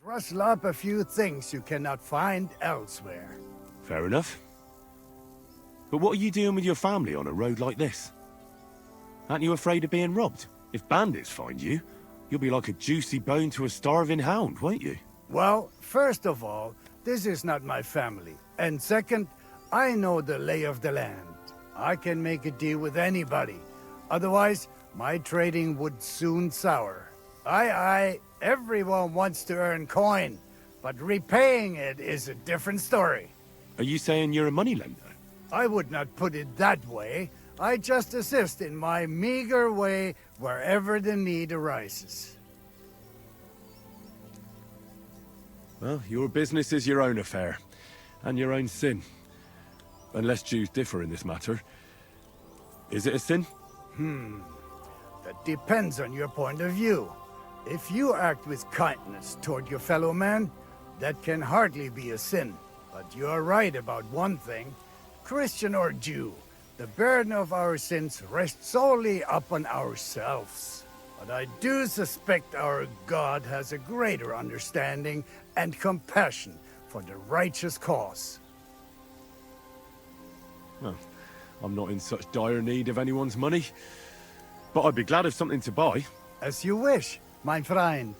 Rustle up a few things you cannot find elsewhere. Fair enough. But what are you doing with your family on a road like this? Aren't you afraid of being robbed? If bandits find you, you'll be like a juicy bone to a starving hound, won't you? Well, first of all, this is not my family. And second, I know the lay of the land. I can make a deal with anybody. Otherwise, my trading would soon sour. Aye, everyone wants to earn coin, but repaying it is a different story. Are you saying you're a moneylender? I would not put it that way. I just assist in my meager way wherever the need arises. Well, your business is your own affair, and your own sin. Unless Jews differ in this matter. Is it a sin? That depends on your point of view. If you act with kindness toward your fellow man, that can hardly be a sin. But you are right about one thing. Christian or Jew, the burden of our sins rests solely upon ourselves. But I do suspect our God has a greater understanding and compassion for the righteous cause. Well, I'm not in such dire need of anyone's money. But I'd be glad of something to buy. As you wish, my friend.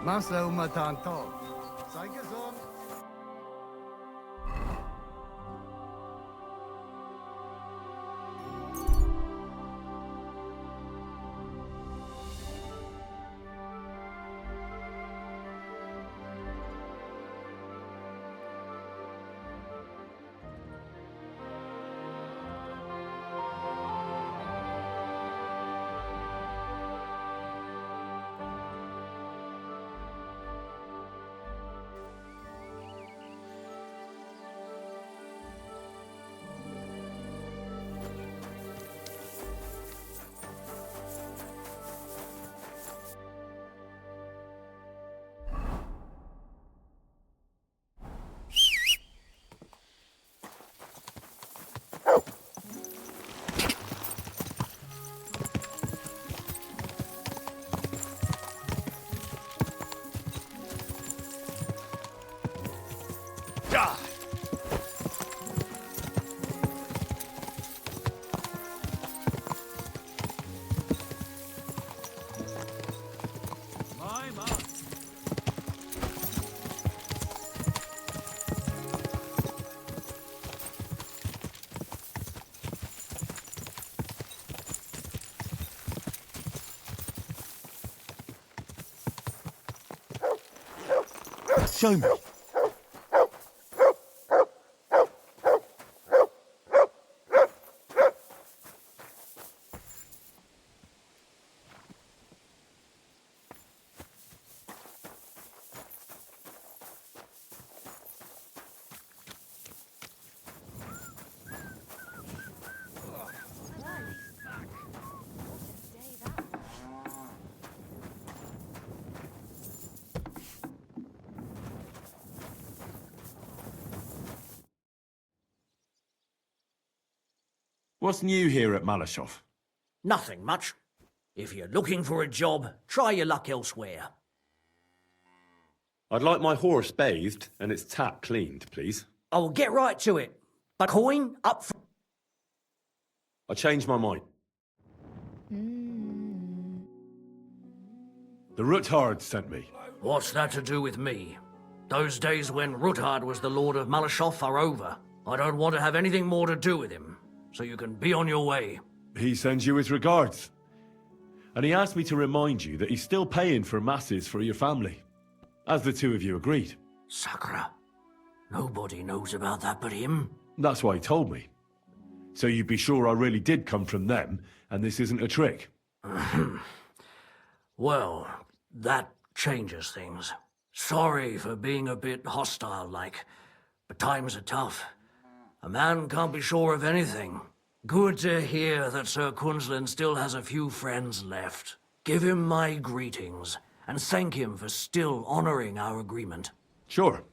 Masa umatanto. Sei gesund. Show me. What's new here at Malashov? Nothing much. If you're looking for a job, try your luck elsewhere. I'd like my horse bathed and its tap cleaned, please. I will get right to it. But coin up front. I changed my mind. The Ruthard sent me. What's that to do with me? Those days when Ruthard was the Lord of Malashoth are over. I don't want to have anything more to do with him, so you can be on your way. He sends you his regards. And he asked me to remind you that he's still paying for masses for your family, as the two of you agreed. Sakura. Nobody knows about that but him. That's why he told me. So you'd be sure I really did come from them, and this isn't a trick. Well, that changes things. Sorry for being a bit hostile-like, but times are tough. A man can't be sure of anything. Good to hear that Sir Kunzlin still has a few friends left. Give him my greetings, and thank him for still honoring our agreement. Sure.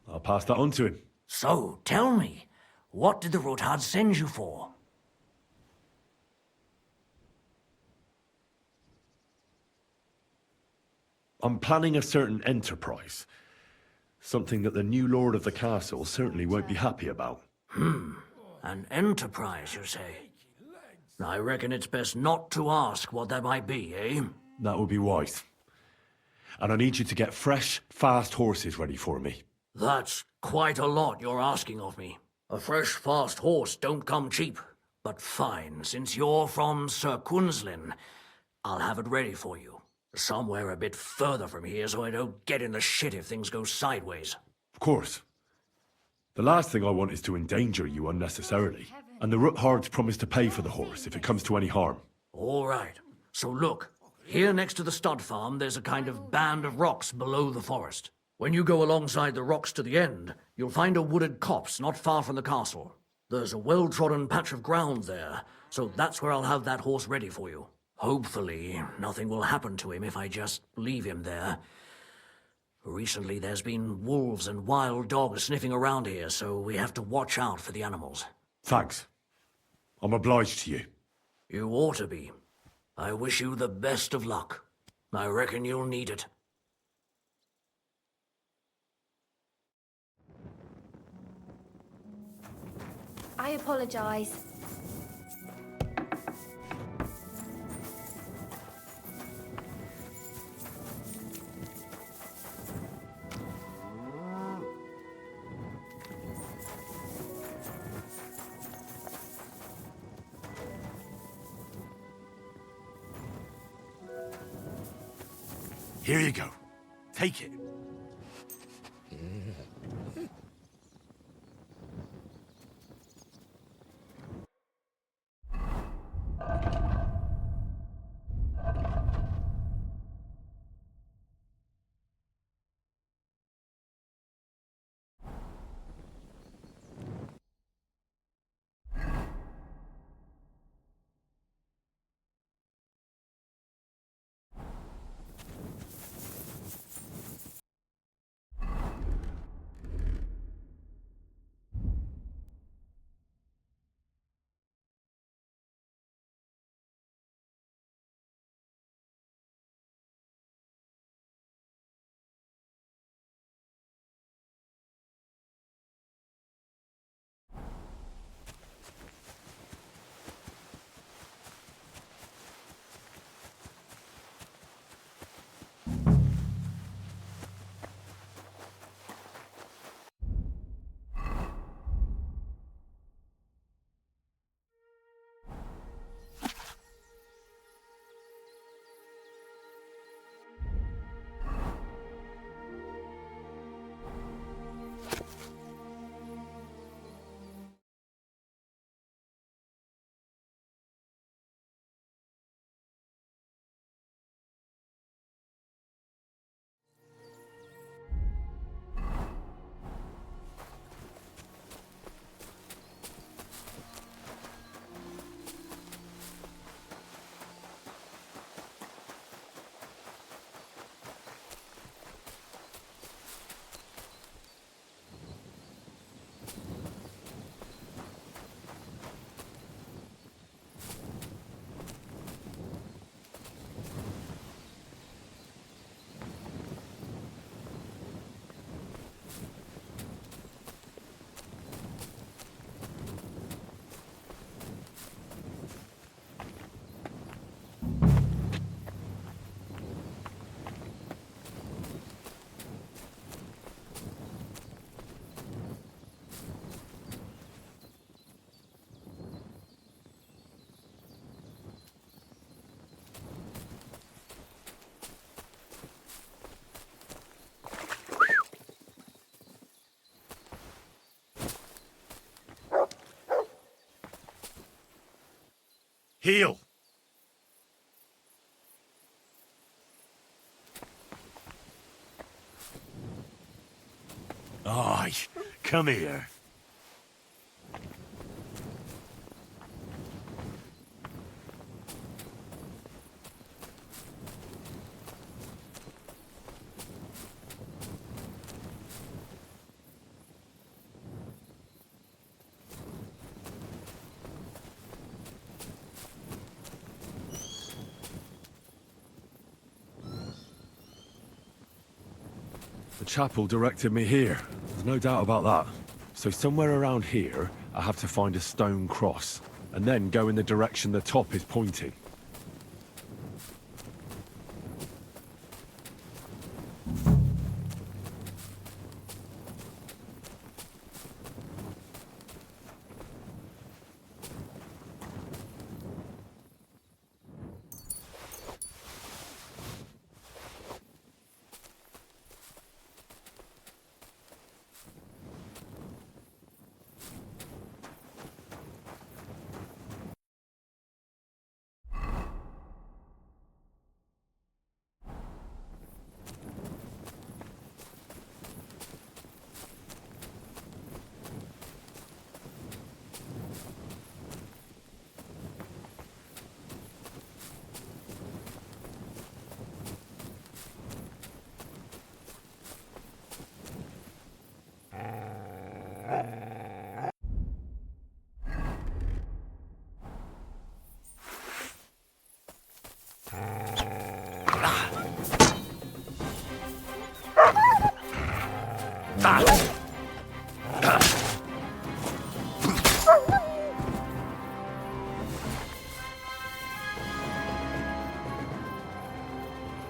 I'll pass that on to him. So, tell me, what did the Ruthard send you for? I'm planning a certain enterprise. Something that the new lord of the castle certainly won't be happy about. An enterprise, you say? I reckon it's best not to ask what that might be, eh? That would be wise. And I need you to get fresh, fast horses ready for me. That's quite a lot you're asking of me. A fresh, fast horse don't come cheap. But fine, since you're from Sir Kunzlin, I'll have it ready for you. Somewhere a bit further from here so I don't get in the shit if things go sideways. Of course. The last thing I want is to endanger you unnecessarily. And the Ruthards promise to pay for the horse if it comes to any harm. All right. So look, here next to the stud farm, there's a kind of band of rocks below the forest. When you go alongside the rocks to the end, you'll find a wooded copse not far from the castle. There's a well-trodden patch of ground there, so that's where I'll have that horse ready for you. Hopefully, nothing will happen to him if I just leave him there. Recently, there's been wolves and wild dogs sniffing around here, so we have to watch out for the animals. Thanks. I'm obliged to you. You ought to be. I wish you the best of luck. I reckon you'll need it. I apologize. Here you go. Take it. Heal! Aye, come here. The chapel directed me here. There's no doubt about that. So somewhere around here, I have to find a stone cross, and then go in the direction the top is pointing.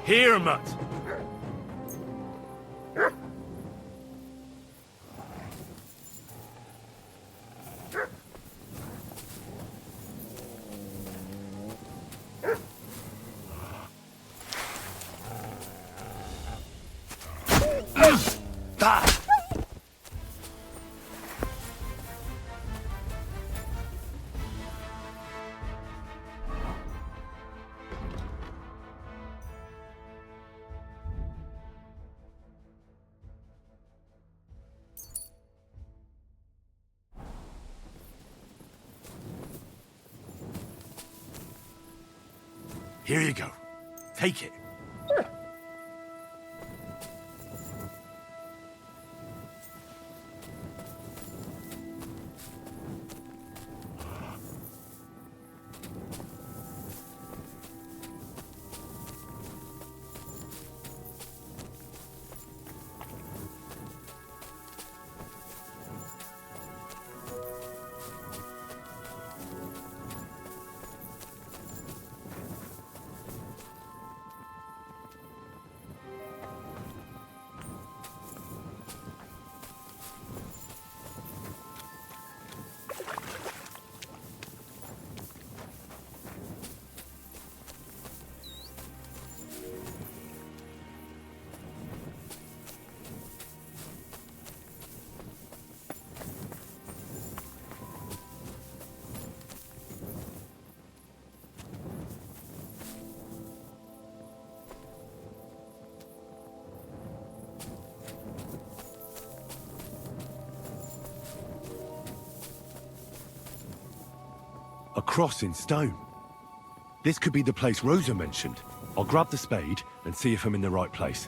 Here, Mutt! Here you go. Take it. A cross in stone. This could be the place Rosa mentioned. I'll grab the spade and see if I'm in the right place.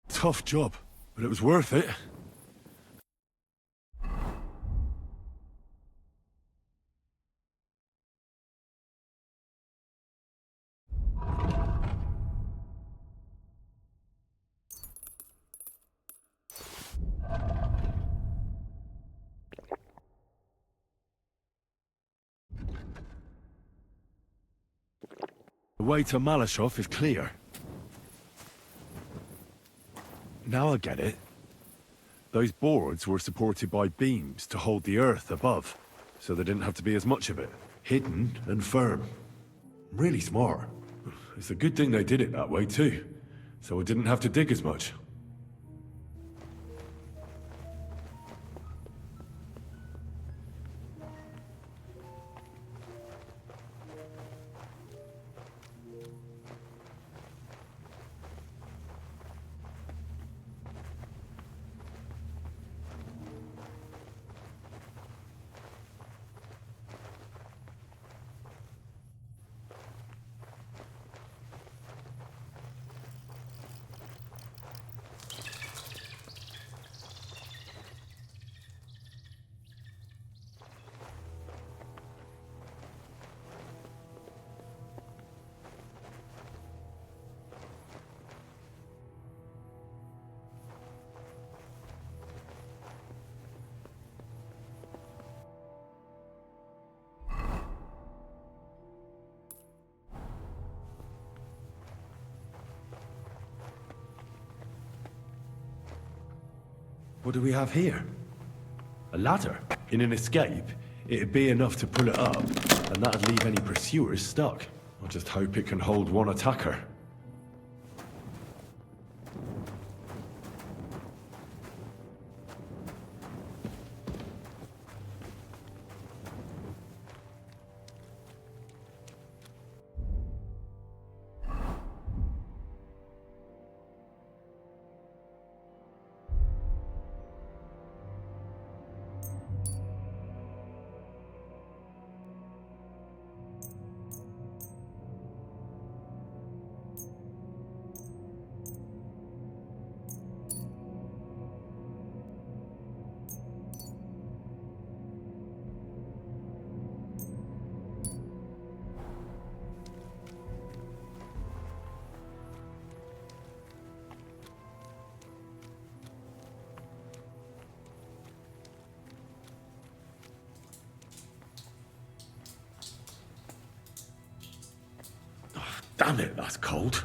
Tough job, but it was worth it. way to Malashov is clear. Now I get it. Those boards were supported by beams to hold the earth above, so there didn't have to be as much of it. Hidden and firm. Really smart. It's a good thing they did it that way too, so I didn't have to dig as much. What do we have here? A ladder? In an escape, it'd be enough to pull it up, and that'd leave any pursuers stuck. I just hope it can hold one attacker. Damn it, that's cold.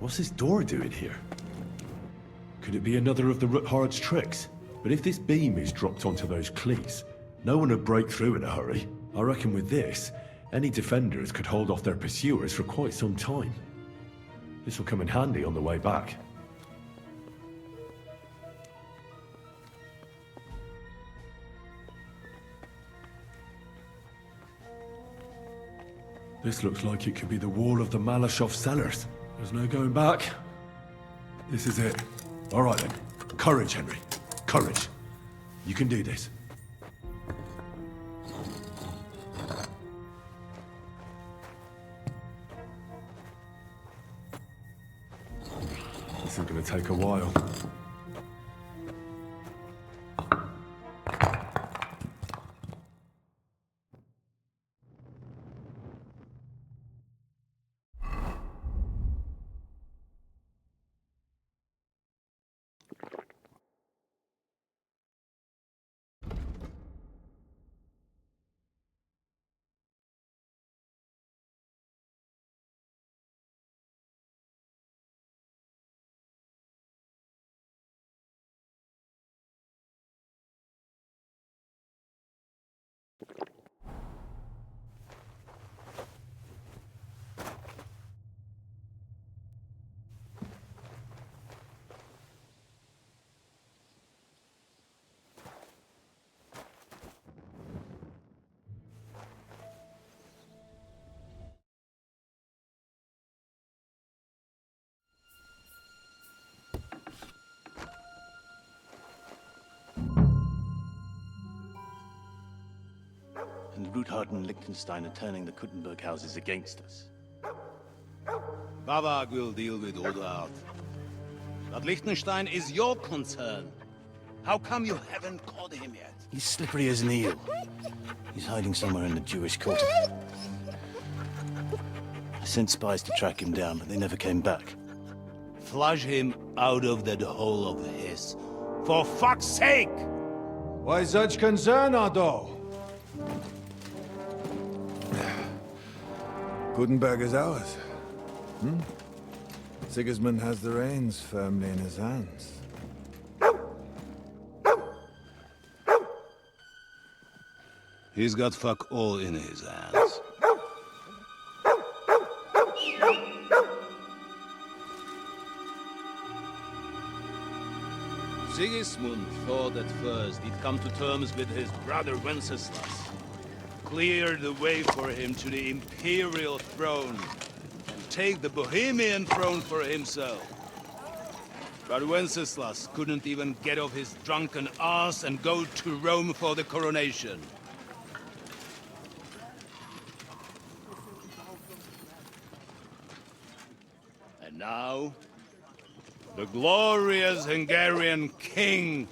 What's this door doing here? Could it be another of the Ruthard's tricks? But if this beam is dropped onto those cleats, no one would break through in a hurry. I reckon with this, any defenders could hold off their pursuers for quite some time. This will come in handy on the way back. This looks like it could be the wall of the Malashov cellars. There's no going back. This is it. All right then. Courage, Henry. Courage. You can do this. This is gonna take a while. And Ruthard and Liechtenstein are turning the Kuttenberg houses against us. Bavag will deal with Otra. But Liechtenstein is your concern. How come you haven't caught him yet? He's slippery as an eel. He's hiding somewhere in the Jewish quarter. I sent spies to track him down, but they never came back. Flush him out of that hole of his. For fuck's sake! Why such concern, Otto? Gutenberg is ours. Sigismund has the reins firmly in his hands. He's got fuck all in his hands. Sigismund thought at first he'd come to terms with his brother Wenceslas, clear the way for him to the imperial throne, and take the Bohemian throne for himself. But Wenceslas couldn't even get off his drunken ass and go to Rome for the coronation. And now, the glorious Hungarian king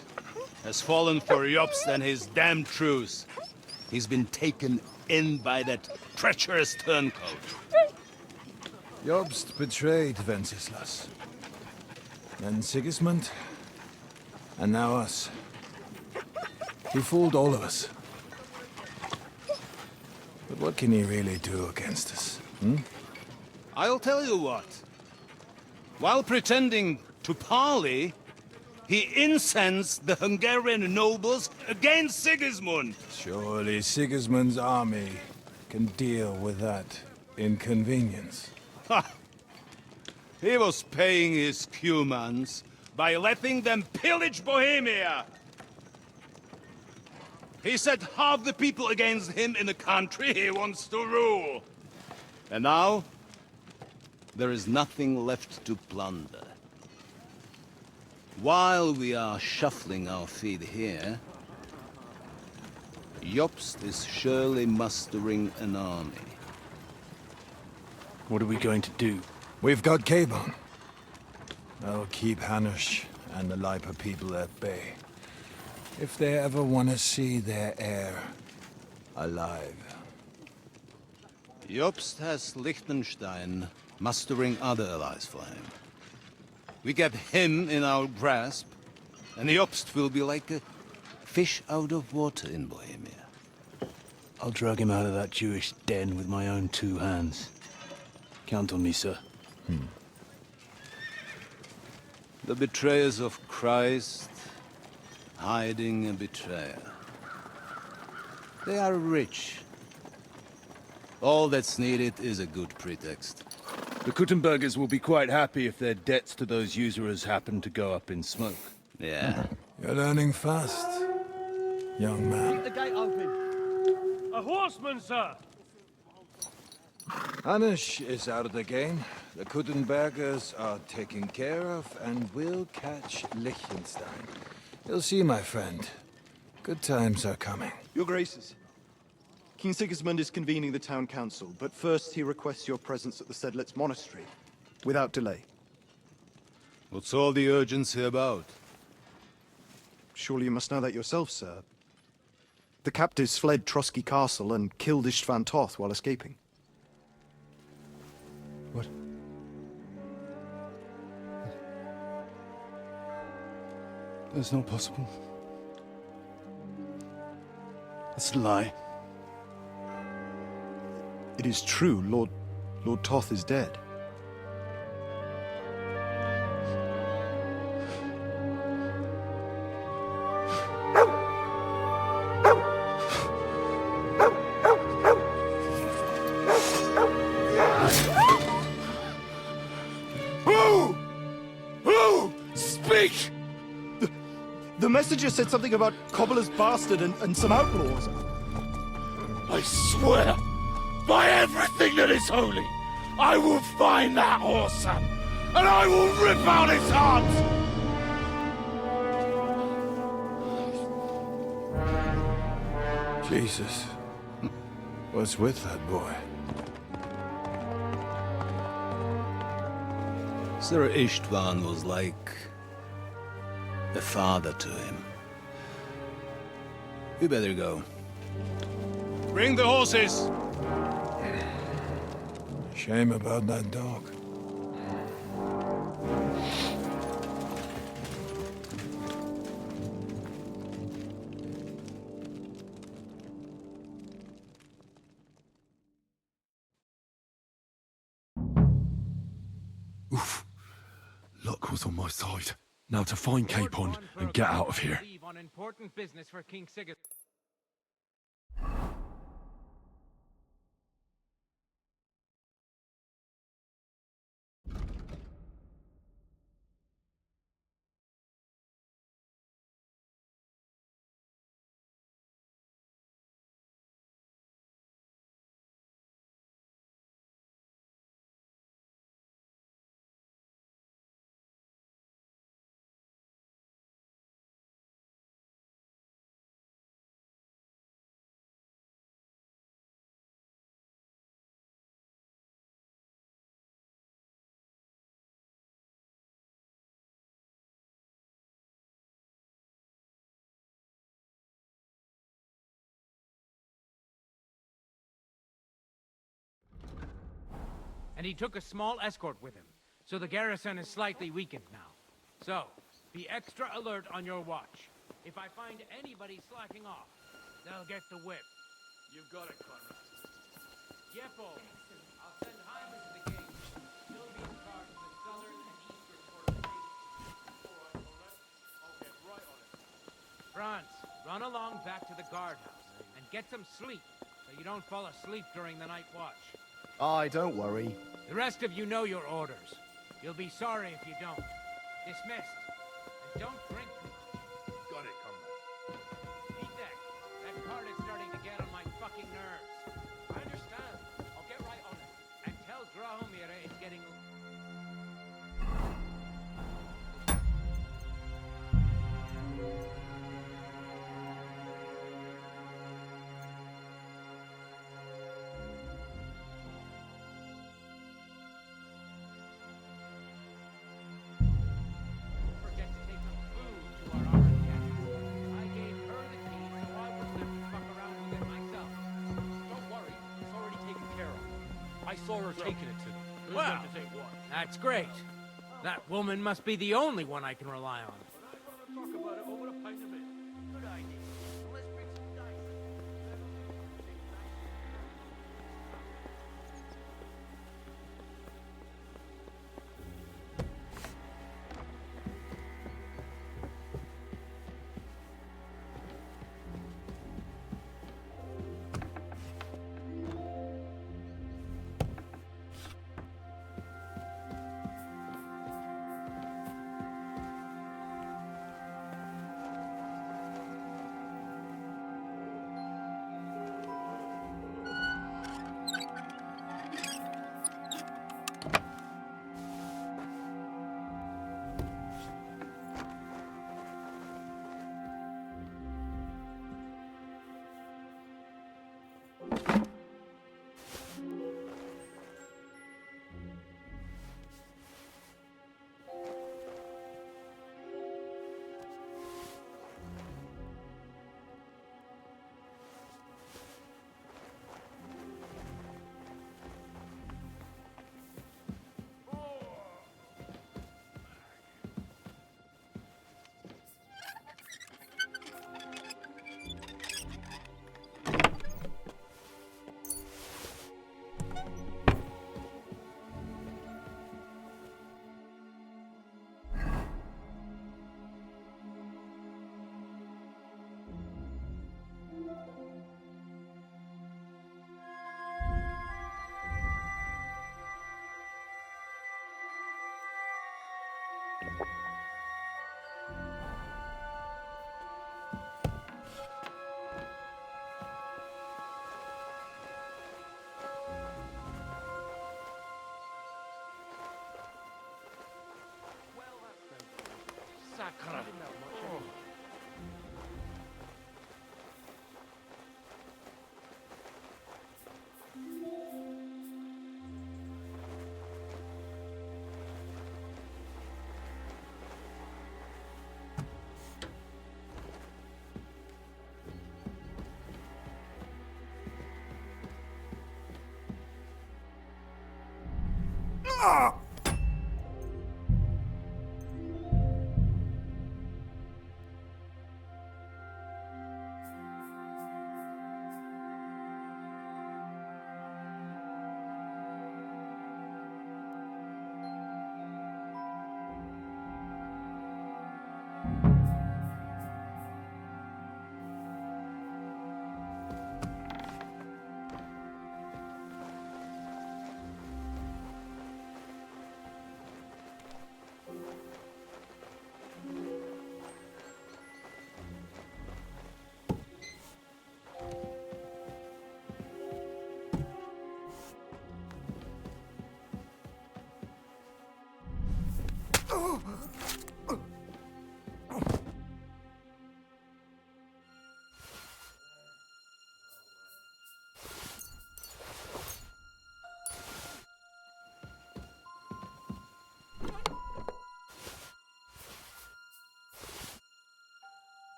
has fallen for Jobst and his damn truce. He's been taken in by that treacherous turncoat. Jobst betrayed Wenceslas. Then Sigismund. And now us. He fooled all of us. But what can he really do against us? I'll tell you what. While pretending to parley, he incensed the Hungarian nobles against Sigismund. Surely Sigismund's army can deal with that inconvenience. Ha! He was paying his Cumans by letting them pillage Bohemia. He set half the people against him in the country he wants to rule. And now, there is nothing left to plunder. While we are shuffling our feet here, Jobst is surely mustering an army. What are we going to do? We've got Capon. I'll keep Hanush and the Lipa people at bay. If they ever want to see their heir alive. Jobst has Liechtenstein mustering other allies for him. We get him in our grasp, and Jobst will be like a fish out of water in Bohemia. I'll drag him out of that Jewish den with my own 2 hands. Count on me, sir. The betrayers of Christ, hiding a betrayer. They are rich. All that's needed is a good pretext. The Kuttenbergers will be quite happy if their debts to those usurers happen to go up in smoke. Yeah. You're learning fast, young man. The gate open. A horseman, sir! Hanush is out of the game. The Kuttenbergers are taken care of, and we'll catch Liechtenstein. You'll see, my friend. Good times are coming. Your Graces, King Sigismund is convening the town council, but first he requests your presence at the Sedlitz monastery, without delay. What's all the urgency about? Surely you must know that yourself, sir. The captives fled Trotsky Castle and killed Istvan Toth while escaping. What? That's not possible. That's a lie. It is true, Lord Toth is dead. Speak! The messenger said something about Cobbler's bastard and some outlaws. I swear, by everything that is holy, I will find that whoreson, and I will rip out his heart! Jesus. What's with that boy? Sir Istvan was like a father to him. You better go. Bring the horses! Shame about that dog. Oof. Luck was on my side. Now to find Capon and get out of here. On important business for King Sigurd. And he took a small escort with him, so the garrison is slightly weakened now. So, be extra alert on your watch. If I find anybody slacking off, they'll get the whip. You've got it, Conrad. Yeppo, I'll send Hyman to the gate. He'll be in charge of the southern and eastern fortifications. All right, Conrad. I'll get right on it. Franz, run along back to the guardhouse and get some sleep, so you don't fall asleep during the night watch. Aye, don't worry. The rest of you know your orders. You'll be sorry if you don't. Dismissed. And don't drink too much. Got it, Conrad. Vitek, that card is starting to get on my fucking nerves. I understand. I'll get right on it. And tell Grahomir it's getting... Forget to take some food to our armored captain. I gave her the key so I wouldn't have to fuck around with it myself. Don't worry. It's already taken care of. I saw her taking it to them. Who's Well, going to take what? that's great. That woman must be the only one I can rely on. Talk about it over a pint of ale. Good idea. Let's bring some dice.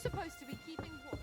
supposed to be keeping watch?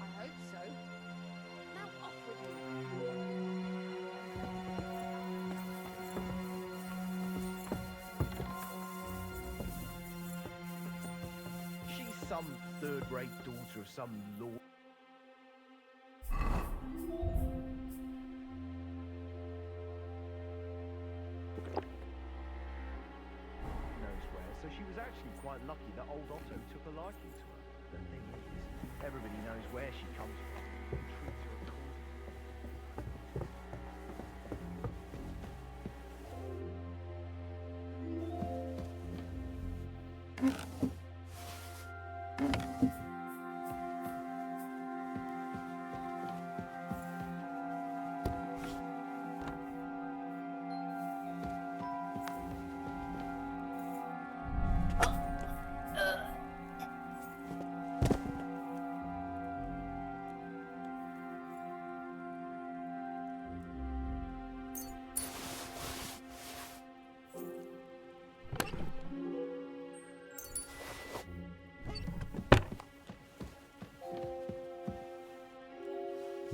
I hope so. Now off with you. She's some third-rate daughter of some lord. Knows where, so she was actually quite lucky that old Otto took a liking to her. The thing is, everybody knows where she comes from and treats her accordingly.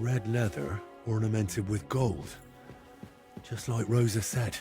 Red leather ornamented with gold, just like Rosa said.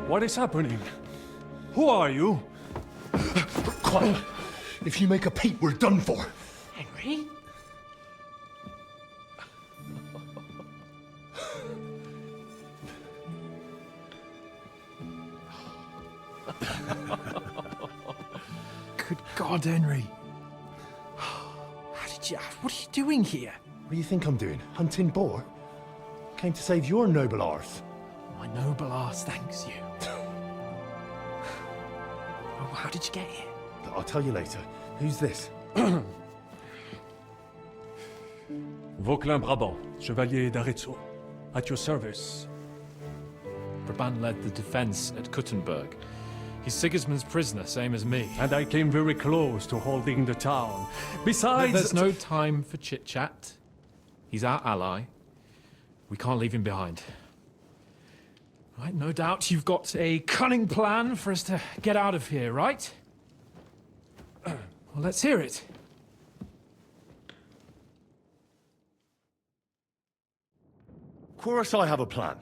What is happening? Who are you? Quiet. If you make a peep, we're done for. Henry? Good God, Henry. What are you doing here? What do you think I'm doing? Hunting boar? Came to save your noble arse. My noble arse thanks you. Oh, how did you get here? I'll tell you later. Who's this? Vauquelin Brabant, Chevalier d'Arezzo. At your service. Brabant led the defense at Kuttenberg. He's Sigismund's prisoner, same as me. And I came very close to holding the town. Besides... There's no time for chit-chat. He's our ally. We can't leave him behind. Right, no doubt you've got a cunning plan for us to get out of here, right? Well, let's hear it. Of course I have a plan.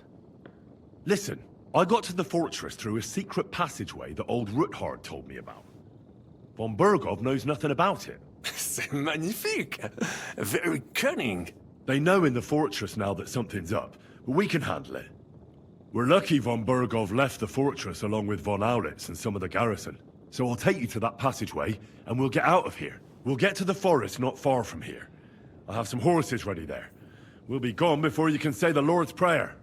Listen, I got to the fortress through a secret passageway that old Ruthard told me about. Von Bergov knows nothing about it. C'est magnifique! Very cunning. They know in the fortress now that something's up, but we can handle it. We're lucky von Bergov left the fortress along with von Aulitz and some of the garrison. So I'll take you to that passageway, and we'll get out of here. We'll get to the forest not far from here. I'll have some horses ready there. We'll be gone before you can say the Lord's Prayer.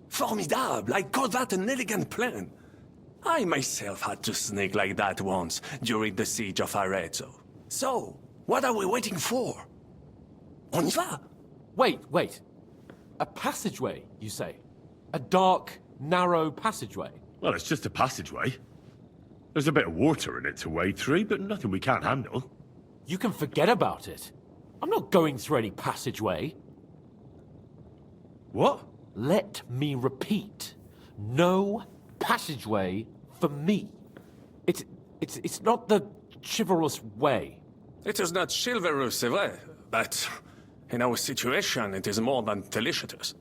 Formidable! I call that an elegant plan. I myself had to sneak like that once during the siege of Arezzo. So, what are we waiting for? On y va? Wait. A passageway, you say? A dark, narrow passageway? Well, it's just a passageway. There's a bit of water in it to wade through, but nothing we can't handle. You can forget about it. I'm not going through any passageway. What? Let me repeat. No passageway for me. It's not the chivalrous way. It is not chivalrous, c'est vrai, but in our situation, it is more than delicious.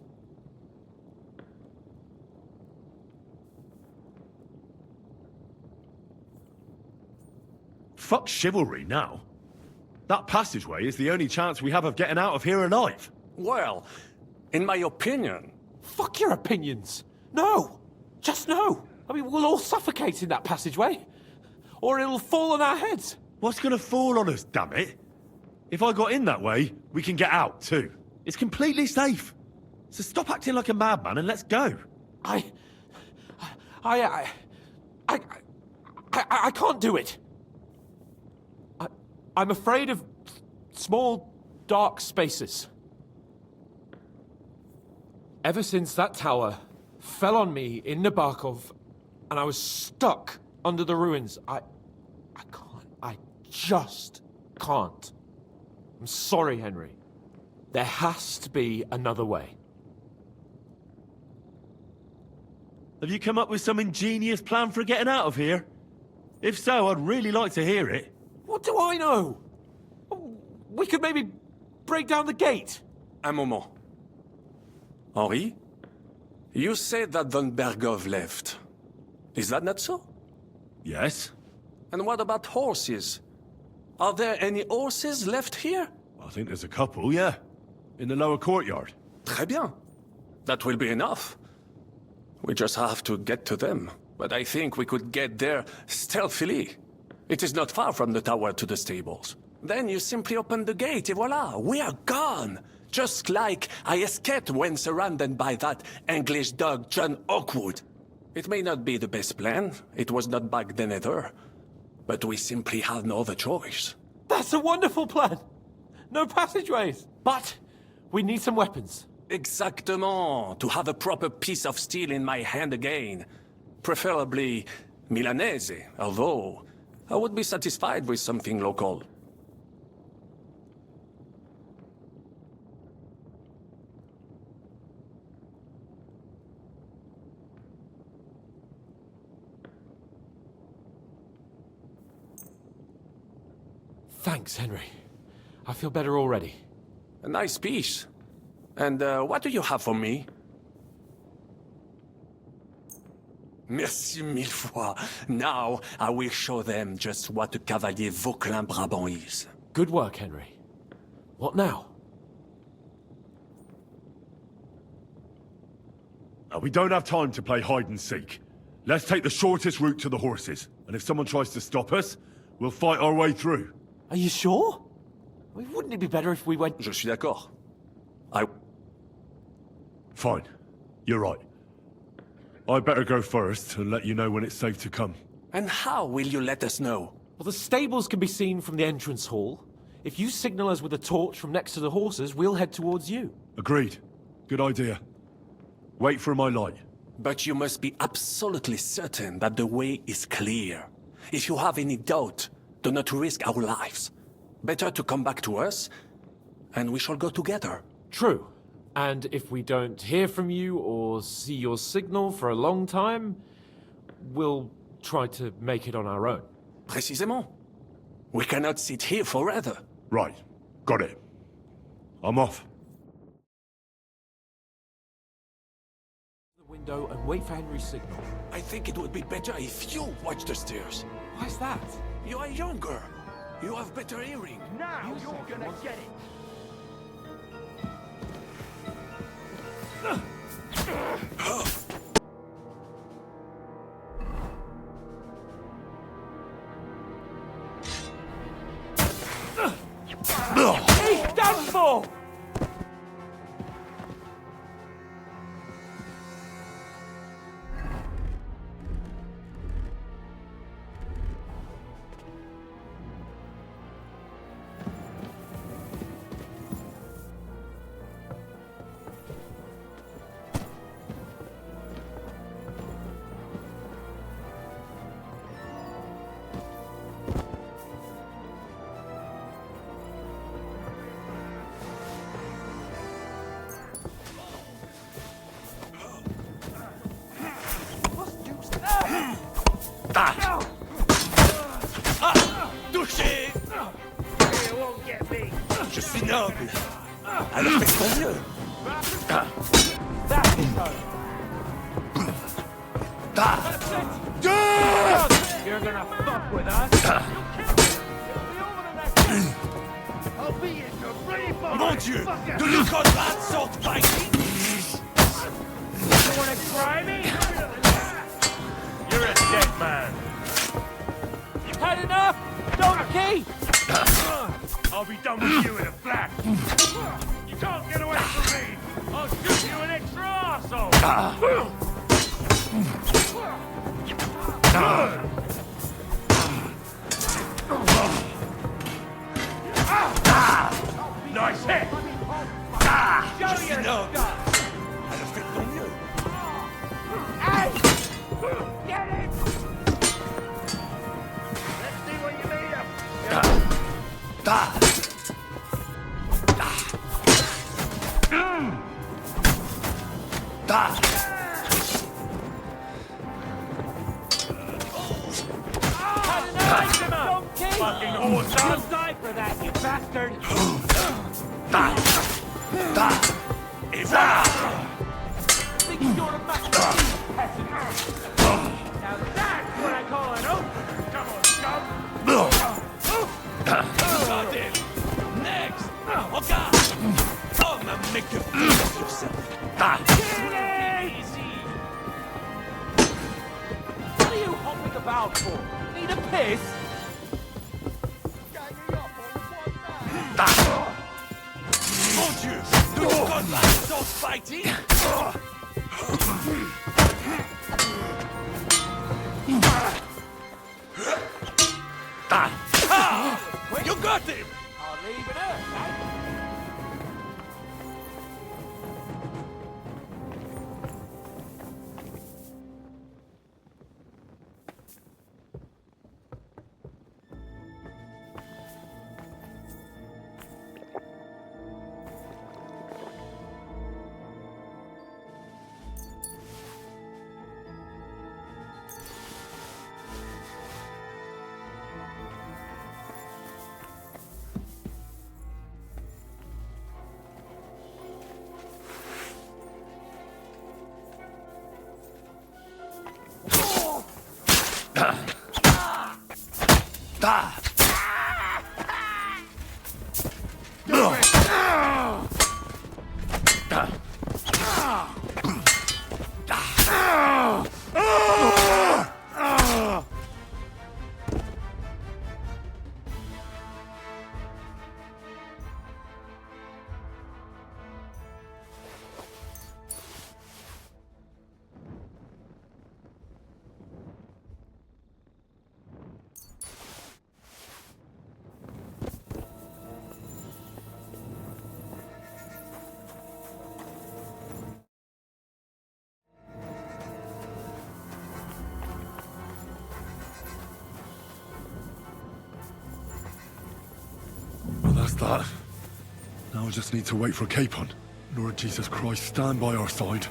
Fuck chivalry now. That passageway is the only chance we have of getting out of here alive. Well, in my opinion... Fuck your opinions! No! Just no! I mean, we'll all suffocate in that passageway. Or it'll fall on our heads. What's gonna fall on us, damn it? If I got in that way, we can get out, too. It's completely safe. So stop acting like a madman and let's go. I can't do it. I'm afraid of small, dark spaces. Ever since that tower fell on me in Nabokov, and I was stuck under the ruins, I just can't. I'm sorry, Henry. There has to be another way. Have you come up with some ingenious plan for getting out of here? If so, I'd really like to hear it. What do I know? We could maybe break down the gate. Un moment. Henri? You said that von Bergov left. Is that not so? Yes. And what about horses? Are there any horses left here? I think there's a couple, yeah. In the lower courtyard. Très bien. That will be enough. We just have to get to them. But I think we could get there stealthily. It is not far from the tower to the stables. Then you simply open the gate, et voila, we are gone! Just like I escaped when surrounded by that English dog John Oakwood. It may not be the best plan, it was not back then either. But we simply have no other choice. That's a wonderful plan! No passageways! But we need some weapons. Exactement, to have a proper piece of steel in my hand again. Preferably Milanese, although I would be satisfied with something local. Thanks, Henry. I feel better already. A nice piece. And what do you have for me? Merci mille fois. Now I will show them just what a cavalier Vauquelin-Brabant is. Good work, Henry. What now? We don't have time to play hide and seek. Let's take the shortest route to the horses, and if someone tries to stop us, we'll fight our way through. Are you sure? I mean, wouldn't it be better if we went... Je suis d'accord. Fine. You're right. I'd better go first and let you know when it's safe to come. And how will you let us know? Well, the stables can be seen from the entrance hall. If you signal us with a torch from next to the horses, we'll head towards you. Agreed. Good idea. Wait for my light. But you must be absolutely certain that the way is clear. If you have any doubt, do not risk our lives. Better to come back to us, and we shall go together. True. And if we don't hear from you or see your signal for a long time, we'll try to make it on our own. Précisément. We cannot sit here forever. Right. Got it. I'm off. The window and wait for Henry's signal. I think it would be better if you watch the stairs. Why is that? You are younger. You have better hearing. Now you're gonna get it. He's done for! Touché! You won't get me. Je suis noble. Alors fais ton mieux. That's it, though. You're gonna fuck with us. I'll be in your ready for Mon Dieu! Do you call that sword fighting? You wanna try me? You're a dead man. Had enough? Donkey! I'll be done with you in a flash. You can't get away from me. I'll shoot you an extra arsehole. Nice hit. Show your stuff. Alors fais ton mieux. Hey! Get it! Let's see what you made of. Fucking horse! I'll die for that, you bastard! Think you're a masterpiece, peasant. Now that's what I call an oath! Come on, scum! Got him. Next. Regarde. Come and make a fool of yourself. Easy! What are you hopping about for? Need a piss? Mon Dieu! Do you call that sword fighting? You got him! I'll leave it at that. Well, that's that. Now I just need to wait for Capon. Lord Jesus Christ, stand by our side.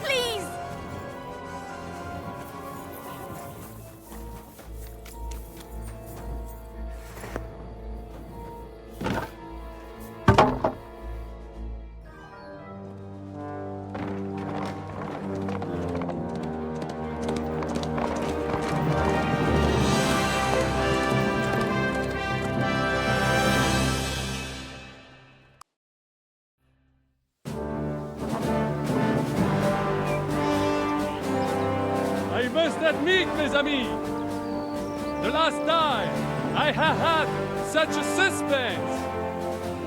Please! I must admit, mes amis, the last time I have had such a suspense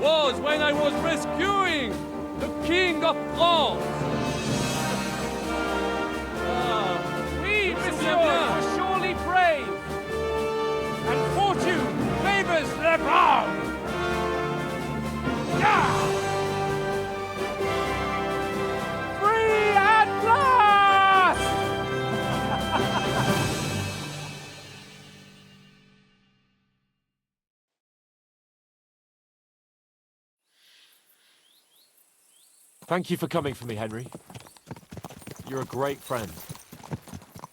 was when I was rescuing the King of France. Oui, monsieur, you're surely brave. And fortune favors the brave. Free at last! Thank you for coming for me, Henry. You're a great friend.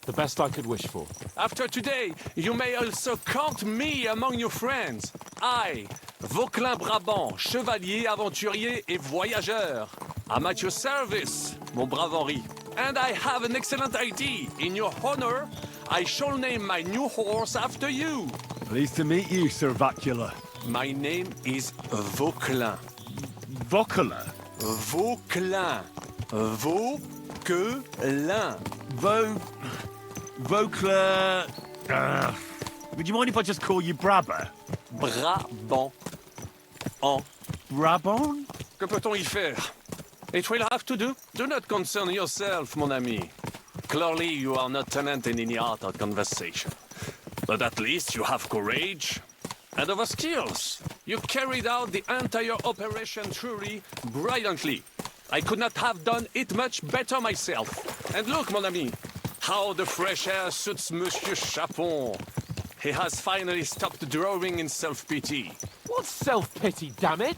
The best I could wish for. After today, you may also count me among your friends. I, Vauquelin Brabant, chevalier, aventurier et voyageur. I'm at your service, mon brave Henri. And I have an excellent idea. In your honor, I shall name my new horse after you. Pleased to meet you, Sir Vacula. My name is Vauquelin. Vauquelin? Vauquelin. Vauquelin. Vauquelin... would you mind if I just call you Brabber? Brabant. En. Brabant? Que peut-on y faire? It will have to do. Do not concern yourself, mon ami. Clearly, you are not talent in any art or conversation. But at least you have courage and other skills. You carried out the entire operation truly brilliantly. I could not have done it much better myself. And look, mon ami, how the fresh air suits Monsieur Capon. He has finally stopped drawing in self-pity. What self-pity, damn it?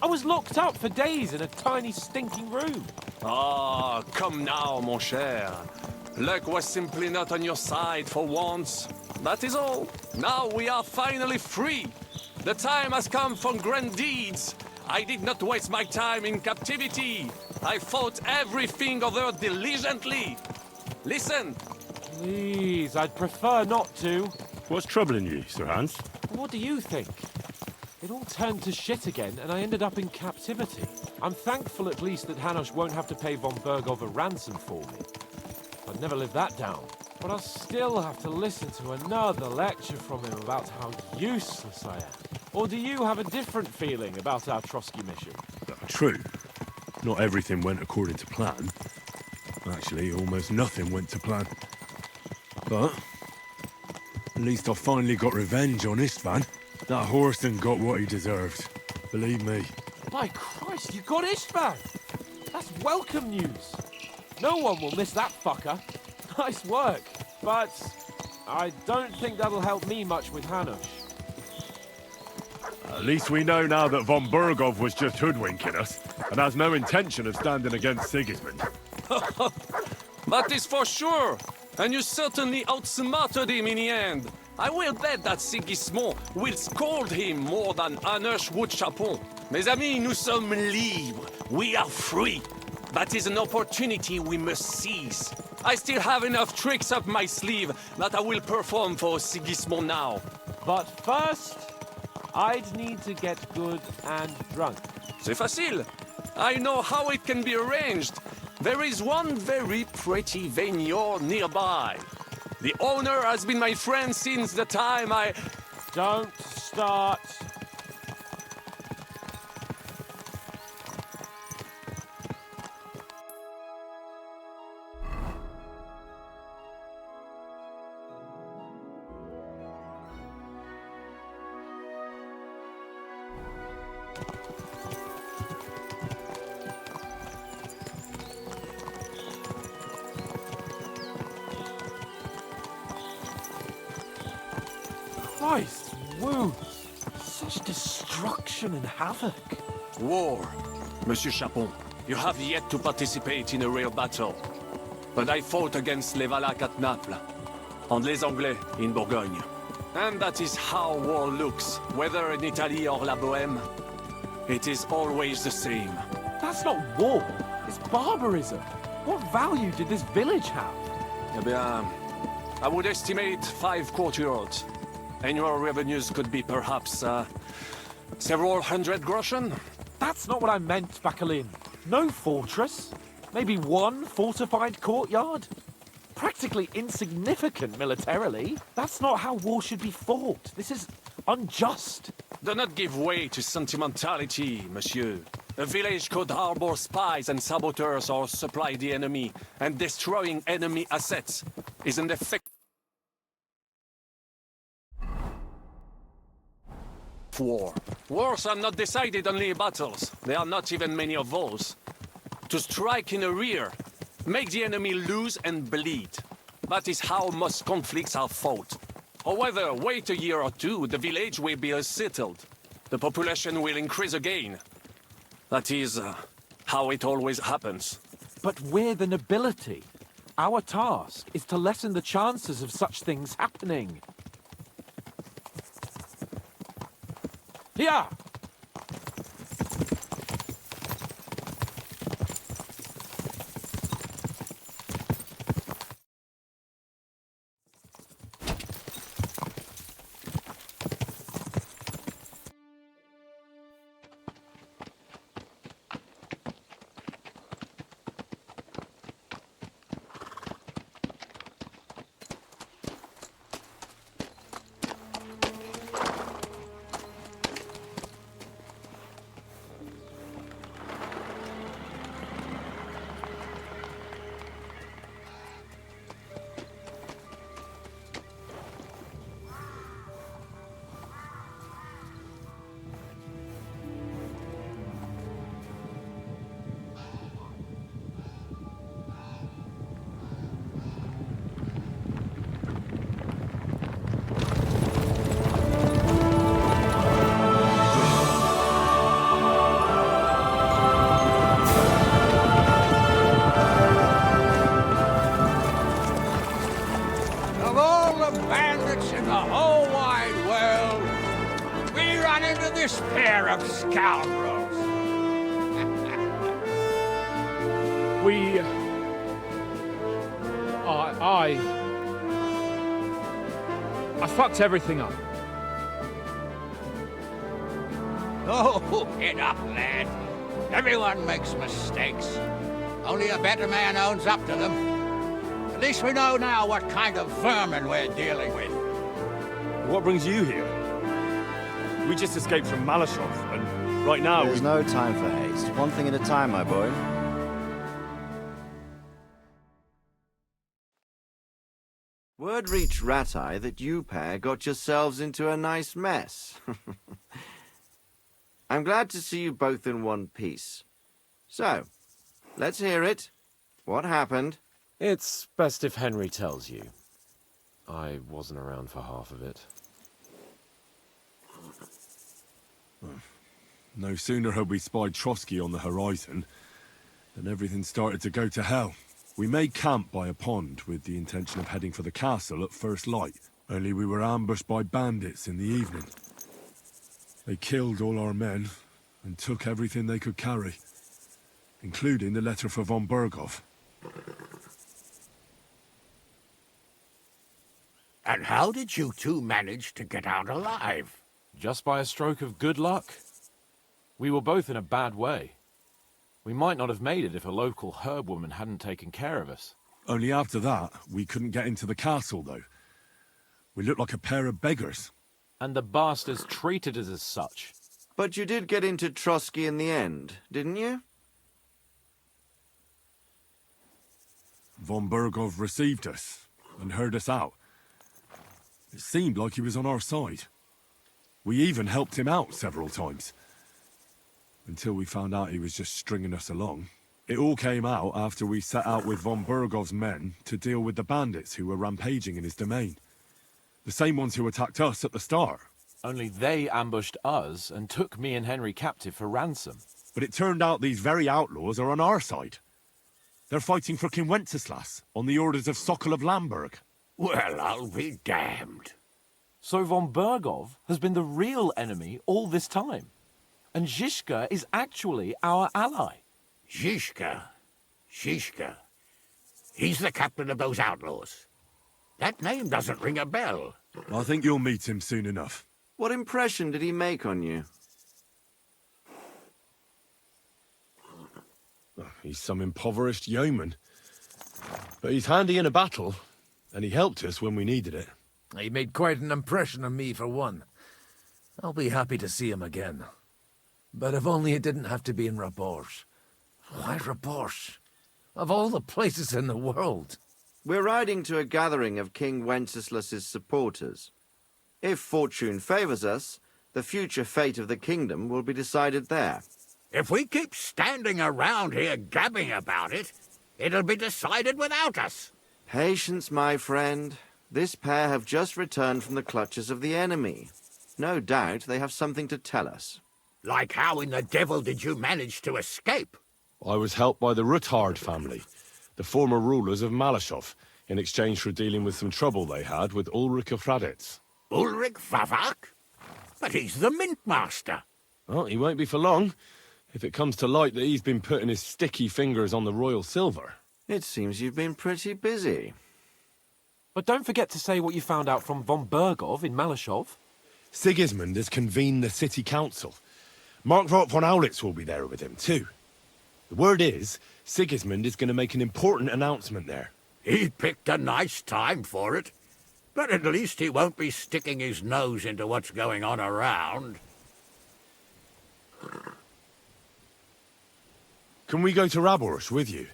I was locked up for days in a tiny stinking room. Ah, come now, mon cher. Luck was simply not on your side for once. That is all. Now we are finally free. The time has come for grand deeds. I did not waste my time in captivity. I fought everything over diligently. Listen. Please, I'd prefer not to. What's troubling you, Sir Hans? What do you think? It all turned to shit again, and I ended up in captivity. I'm thankful at least that Hanush won't have to pay von Bergov a ransom for me. I'd never live that down. But I'll still have to listen to another lecture from him about how useless I am. Or do you have a different feeling about our Trotsky mission? True. Not everything went according to plan. Actually, almost nothing went to plan. But at least I finally got revenge on Istvan. That Horson got what he deserved. Believe me. By Christ, you got Istvan! That's welcome news! No one will miss that fucker. Nice work, but I don't think that'll help me much with Hanush. At least we know now that von Burgov was just hoodwinking us, and has no intention of standing against Sigismund. That is for sure. And you certainly outsmarted him in the end. I will bet that Sigismund will scold him more than Hanush would Capon. Mes amis, nous sommes libres. We are free. That is an opportunity we must seize. I still have enough tricks up my sleeve that I will perform for Sigismund now. But first, I'd need to get good and drunk. C'est facile. I know how it can be arranged. There is one very pretty vineyard nearby. The owner has been my friend since the time I... Don't start. Christ, wounds. Such destruction and havoc. War. Monsieur Capon, you have yet to participate in a real battle. But I fought against les Valaques at Naples, and les Anglais in Bourgogne. And that is how war looks, whether in Italy or La Bohème. It is always the same. That's not war. It's barbarism. What value did this village have? Eh bien, I would estimate 5 courtyards. Annual revenues could be perhaps, several hundred groschen? That's not what I meant, Bacalin. No fortress. Maybe one fortified courtyard. Practically insignificant militarily. That's not how war should be fought. This is unjust. Do not give way to sentimentality, monsieur. A village could harbor spies and saboteurs or supply the enemy, and destroying enemy assets is an effective war. Wars are not decided only in battles. There are not even many of those. To strike in the rear, make the enemy lose and bleed. That is how most conflicts are fought. However, wait a year or two, the village will be settled. The population will increase again. That is how it always happens. But we're the nobility. Our task is to lessen the chances of such things happening. Yeah. Pair of scoundrels. I fucked everything up. Oh, get up, lad. Everyone makes mistakes. Only a better man owns up to them. At least we know now what kind of vermin we're dealing with. What brings you here? We just escaped from Malashov, and right now There's no time for haste. One thing at a time, my boy. Word reached Rat-Eye that you pair got yourselves into a nice mess. I'm glad to see you both in one piece. So, let's hear it. What happened? It's best if Henry tells you. I wasn't around for half of it. No sooner had we spied Trotsky on the horizon than everything started to go to hell. We made camp by a pond with the intention of heading for the castle at first light, only we were ambushed by bandits in the evening. They killed all our men and took everything they could carry, including the letter for von Berghoff. And how did you two manage to get out alive? Just by a stroke of good luck. We were both in a bad way. We might not have made it if a local herb woman hadn't taken care of us. Only after that, we couldn't get into the castle, though. We looked like a pair of beggars. And the bastards treated us as such. But you did get into Trotsky in the end, didn't you? Von Berghoff received us and heard us out. It seemed like he was on our side. We even helped him out several times. Until we found out he was just stringing us along. It all came out after we set out with von Berghoff's men to deal with the bandits who were rampaging in his domain. The same ones who attacked us at the start. Only they ambushed us and took me and Henry captive for ransom. But it turned out these very outlaws are on our side. They're fighting for King Wenceslas on the orders of Sokol of Lamberg. Well, I'll be damned. So von Berghoff has been the real enemy all this time. And Zizka is actually our ally. Zizka? He's the captain of those outlaws. That name doesn't ring a bell. I think you'll meet him soon enough. What impression did he make on you? He's some impoverished yeoman. But he's handy in a battle, and he helped us when we needed it. He made quite an impression on me, for one. I'll be happy to see him again. But if only it didn't have to be in Rabosh. Why Rabosh? Of all the places in the world. We're riding to a gathering of King Wenceslas's supporters. If fortune favors us, the future fate of the kingdom will be decided there. If we keep standing around here gabbing about it, it'll be decided without us. Patience, my friend. This pair have just returned from the clutches of the enemy. No doubt they have something to tell us. Like how in the devil did you manage to escape? I was helped by the Ruthard family, the former rulers of Malashov, in exchange for dealing with some trouble they had with Ulrich of Raditz. Ulrich Vavak? But he's the mint master. Well, he won't be for long, if it comes to light that he's been putting his sticky fingers on the royal silver. It seems you've been pretty busy. But don't forget to say what you found out from von Berghoff in Malashov. Sigismund has convened the city council. Markvart von Aulitz will be there with him, too. The word is, Sigismund is going to make an important announcement there. He picked a nice time for it. But at least he won't be sticking his nose into what's going on around. Can we go to Raborsh with you?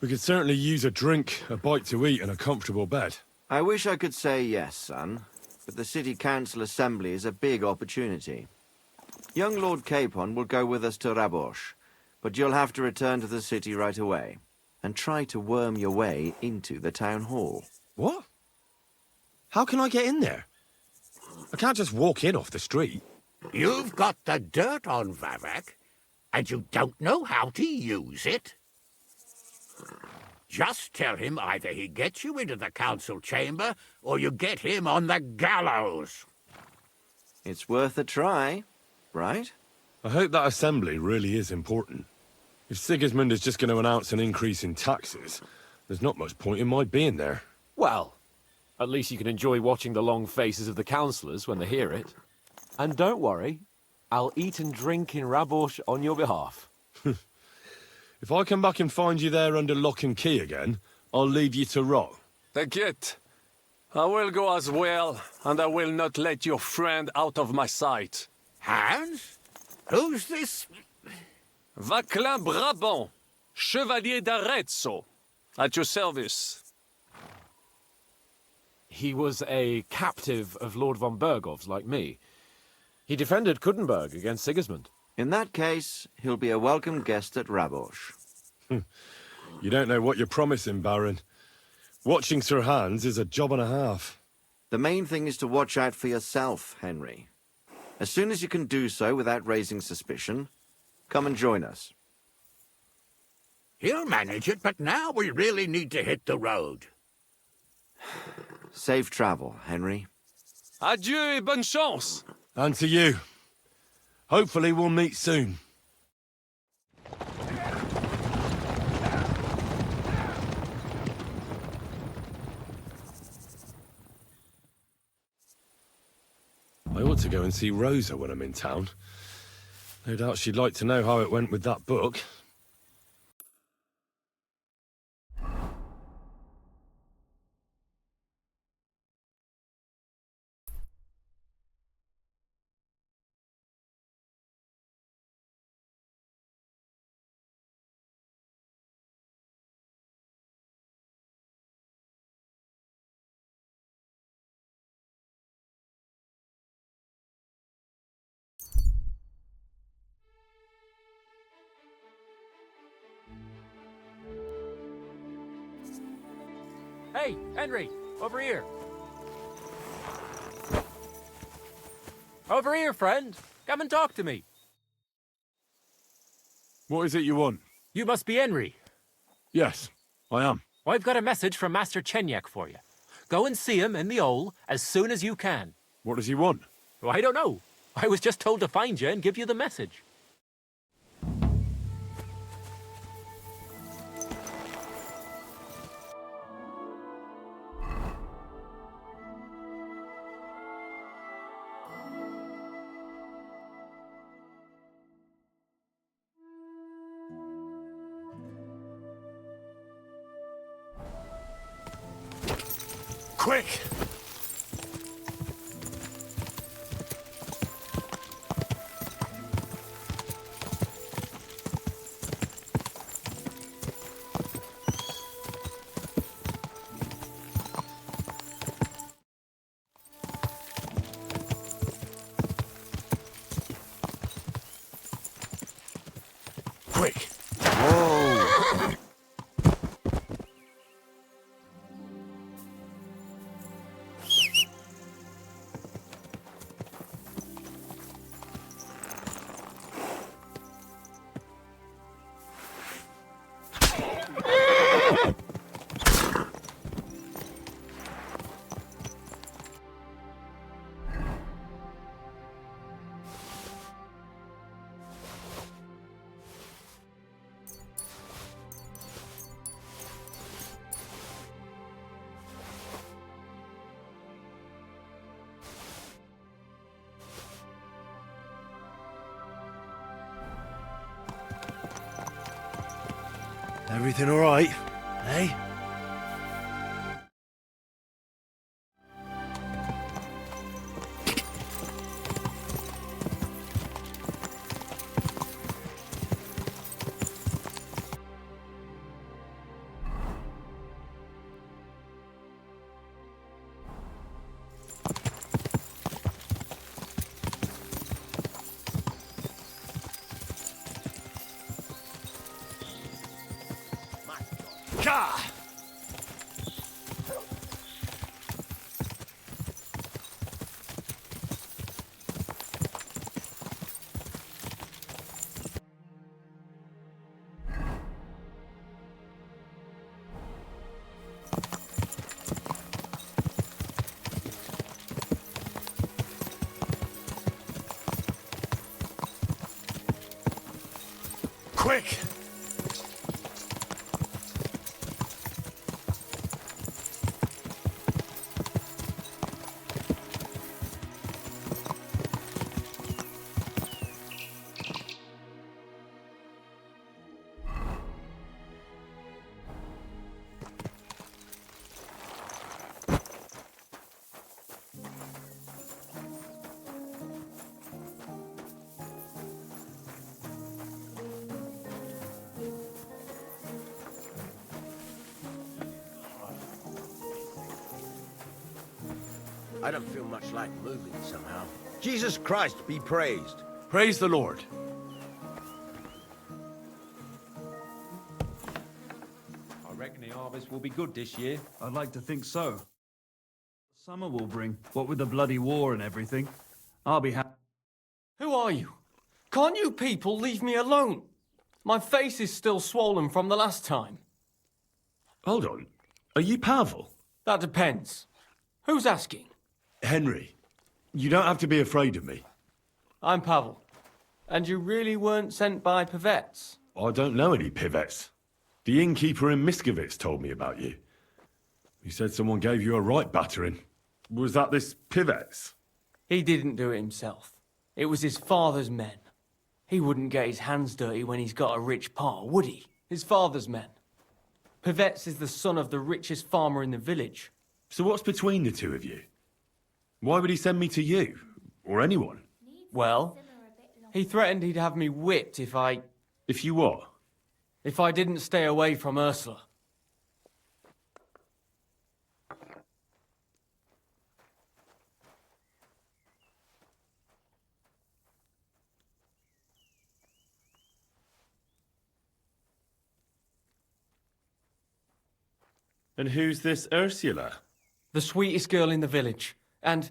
We could certainly use a drink, a bite to eat, and a comfortable bed. I wish I could say yes, son, but the city council assembly is a big opportunity. Young Lord Capon will go with us to Raborsh, but you'll have to return to the city right away, and try to worm your way into the town hall. What? How can I get in there? I can't just walk in off the street. You've got the dirt on Vavak, and you don't know how to use it? Just tell him either he gets you into the council chamber, or you get him on the gallows. It's worth a try, right? I hope that assembly really is important. If Sigismund is just going to announce an increase in taxes, there's not much point in my being there. Well, at least you can enjoy watching the long faces of the councillors when they hear it. And don't worry, I'll eat and drink in Raborsh on your behalf. If I come back and find you there under lock and key again, I'll leave you to rot. Take it. I will go as well, and I will not let your friend out of my sight. Hans? Who's this? Vaclin Brabant, Chevalier d'Arezzo, at your service. He was a captive of Lord von Berghoff's, like me. He defended Kuttenberg against Sigismund. In that case, he'll be a welcome guest at Raborsh. You don't know what you're promising, Baron. Watching Sir Hans is a job and a half. The main thing is to watch out for yourself, Henry. As soon as you can do so without raising suspicion, come and join us. He'll manage it, but now we really need to hit the road. Safe travel, Henry. Adieu et bonne chance! And to you. Hopefully we'll meet soon. I ought to go and see Rosa when I'm in town. No doubt she'd like to know how it went with that book. Hey, Henry, over here. Over here, friend. Come and talk to me. What is it you want? You must be Henry. Yes, I am. I've got a message from Master Chenyek for you. Go and see him in the Ole as soon as you can. What does he want? Well, I don't know. I was just told to find you and give you the message. Quick! Quick! Whoa! Everything all right, eh? Quick! I don't feel much like moving somehow. Jesus Christ be praised. Praise the Lord. reckon the harvest will be good this year. I'd like to think so. Summer will bring, what with the bloody war and everything. I'll be happy. Who are you? Can't you people leave me alone? My face is still swollen from the last time. Hold on. Are you Pavel? That depends. Who's asking? Henry, you don't have to be afraid of me. I'm Pavel. And you really weren't sent by Pivets? I don't know any Pivets. The innkeeper in Miskovitz told me about you. He said someone gave you a right battering. Was that this Pivets? He didn't do it himself. It was his father's men. He wouldn't get his hands dirty when he's got a rich pa, would he? His father's men. Pivets is the son of the richest farmer in the village. So what's between the two of you? Why would he send me to you? Or anyone? Well, he threatened he'd have me whipped if I... If you what? If I didn't stay away from Ursula. And who's this Ursula? The sweetest girl in the village. And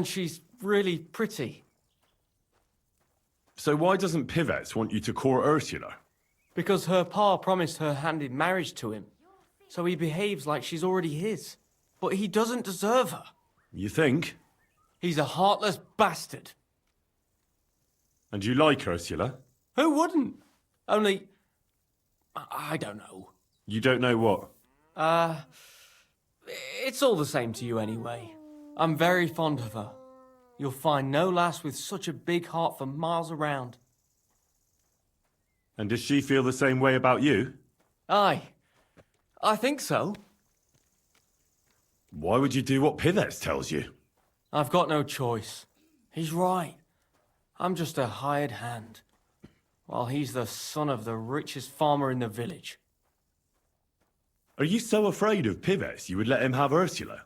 she's really pretty. So why doesn't Pivets want you to court Ursula? Because her pa promised her hand in marriage to him. So he behaves like she's already his. But he doesn't deserve her. You think? He's a heartless bastard. And you like Ursula? Who wouldn't? Only... I don't know. You don't know what? It's all the same to you anyway. I'm very fond of her. You'll find no lass with such a big heart for miles around. And does she feel the same way about you? Aye. I think so. Why would you do what Pivets tells you? I've got no choice. He's right. I'm just a hired hand. While he's the son of the richest farmer in the village. Are you so afraid of Pivets you would let him have Ursula?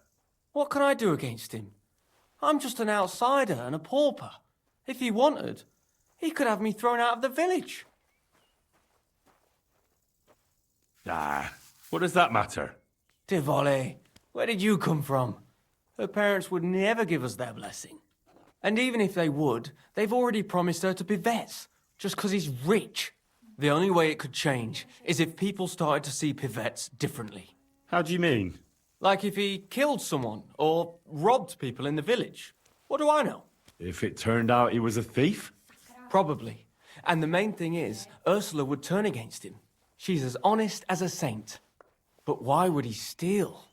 What can I do against him? I'm just an outsider and a pauper. If he wanted, he could have me thrown out of the village. Ah, what does that matter? Tivoli, where did you come from? Her parents would never give us their blessing. And even if they would, they've already promised her to Pivets, just 'cause he's rich. The only way it could change is if people started to see Pivets differently. How do you mean? Like if he killed someone or robbed people in the village. What do I know? If it turned out he was a thief? Probably. And the main thing is, Ursula would turn against him. She's as honest as a saint. But why would he steal?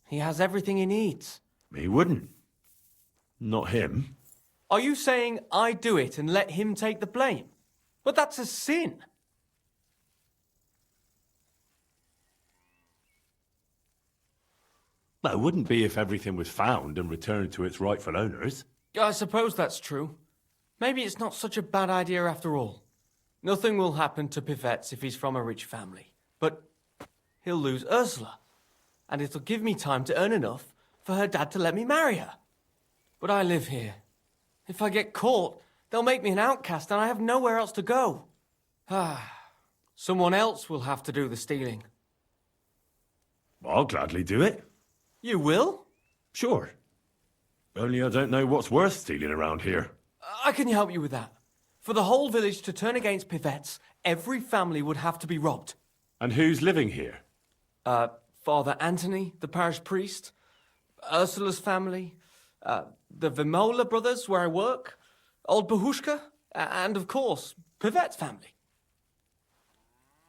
He has everything he needs. He wouldn't. Not him. Are you saying I do it and let him take the blame? But that's a sin. Well, it wouldn't be if everything was found and returned to its rightful owners. I suppose that's true. Maybe it's not such a bad idea after all. Nothing will happen to Pivets if he's from a rich family. But he'll lose Ursula. And it'll give me time to earn enough for her dad to let me marry her. But I live here. If I get caught, they'll make me an outcast and I have nowhere else to go. Someone else will have to do the stealing. I'll gladly do it. You will? Sure. Only I don't know what's worth stealing around here. I can help you with that. For the whole village to turn against Pivets, every family would have to be robbed. And who's living here? Father Anthony, the parish priest, Ursula's family, the Vimola brothers where I work, old Bahushka, and of course, Pivet's family.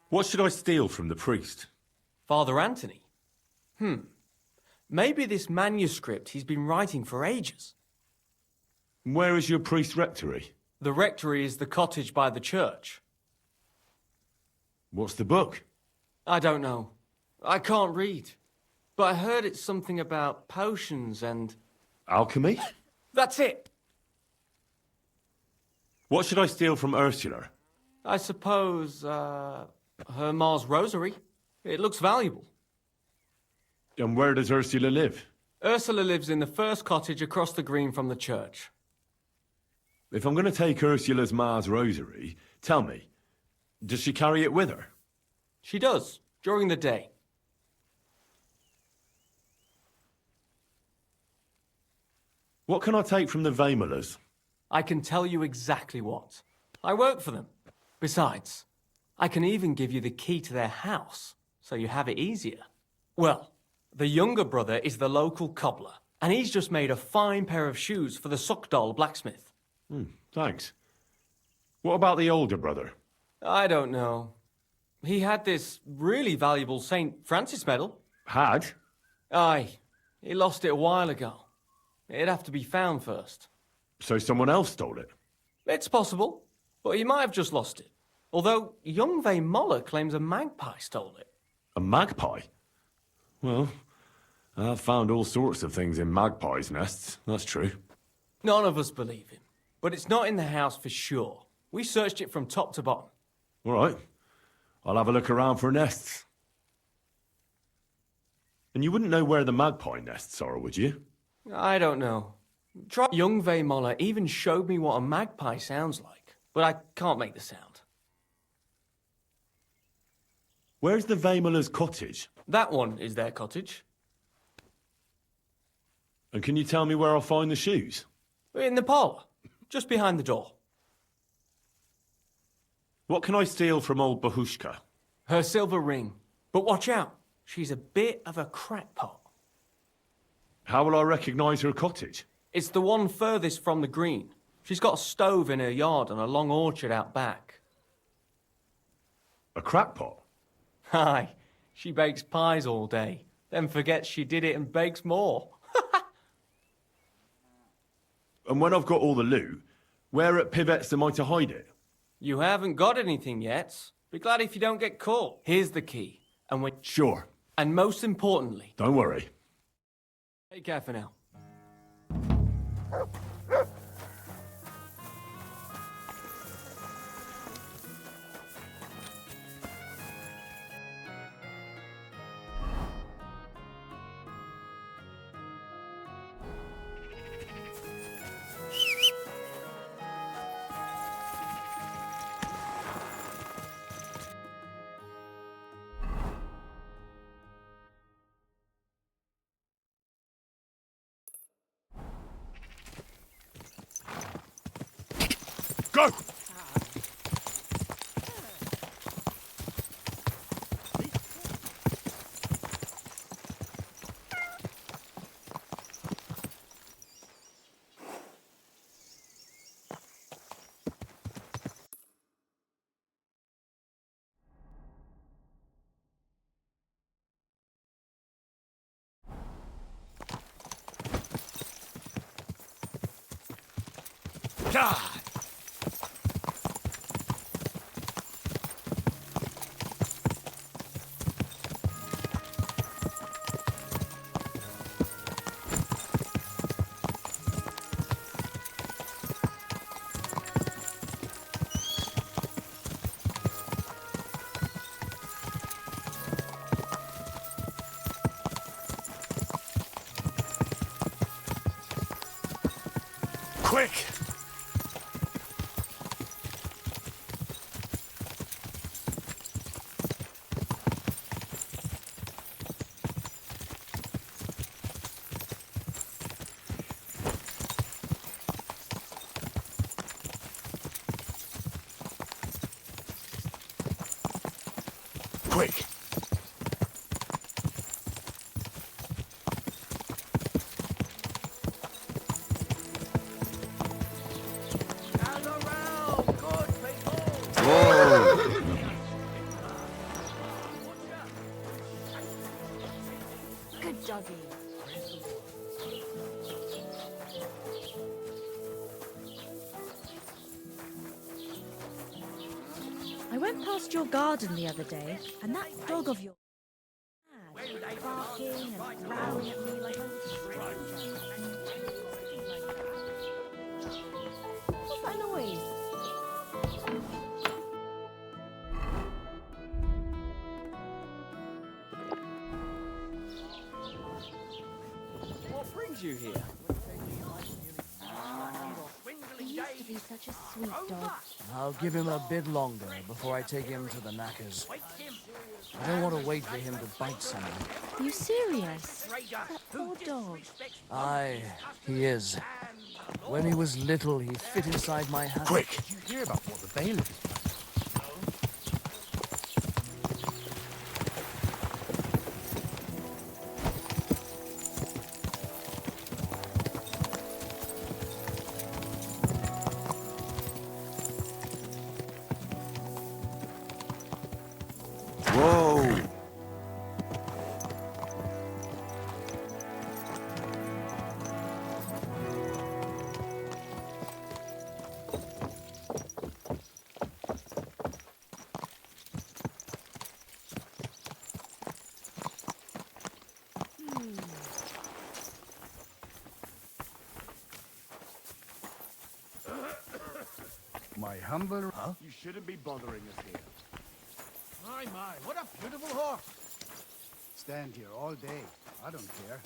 What should I steal from the priest? Father Anthony? Maybe this manuscript he's been writing for ages. Where is your priest rectory? The rectory is the cottage by the church. What's the book? I don't know. I can't read. But I heard it's something about potions and... Alchemy? That's it! What should I steal from Ursula? I suppose, her ma's rosary. It looks valuable. And where does Ursula live? Ursula lives in the first cottage across the green from the church. If I'm going to take Ursula's ma's rosary, tell me, does she carry it with her? She does. during the day. What can I take from the Vamelers? I can tell you exactly what. I work for them. Besides, I can even give you the key to their house, so you have it easier. Well, the younger brother is the local cobbler, and he's just made a fine pair of shoes for the Suckdoll blacksmith. Thanks. What about the older brother? I don't know. He had this really valuable St. Francis medal. Had? Aye. He lost it a while ago. It'd have to be found first. So someone else stole it? It's possible, but he might have just lost it. Although Yngve Moller claims a magpie stole it. A magpie? Well, I've found all sorts of things in magpies' nests, that's true. None of us believe him, but it's not in the house for sure. We searched it from top to bottom. All right. I'll have a look around for nests. And you wouldn't know where the magpie nests are, would you? I don't know. Yngve Moller even showed me what a magpie sounds like, but I can't make the sound. Where's the Vamelers' cottage? That one is their cottage. And can you tell me where I'll find the shoes? In the parlour, just behind the door. What can I steal from old Bahushka? Her silver ring. But watch out, she's a bit of a crackpot. How will I recognise her cottage? It's the one furthest from the green. She's got a stove in her yard and a long orchard out back. A crackpot? Aye, she bakes pies all day, then forgets she did it and bakes more. And when I've got all the loot, where at Pivet's am I to hide it? You haven't got anything yet. Be glad if you don't get caught. Here's the key. And when... Sure. And most importantly... Don't worry. Take care for now. Go! God! Quick! Quick! Good doggy. I went past your garden the other day, and that dog of yours barking and growling at me like a stranger. What's that noise? What brings you here? Are you used to be such a sweet dog. I'll give him a bit longer before I take him to the knackers. I don't want to wait for him to bite someone. You serious? That poor dog. Aye, he is. When he was little, he fit inside my house. Quick! Did you hear about what the bailiff is like? Whoa! My humble... Huh? You shouldn't be bothering us here. My, what a beautiful horse. Stand here all day. I don't care.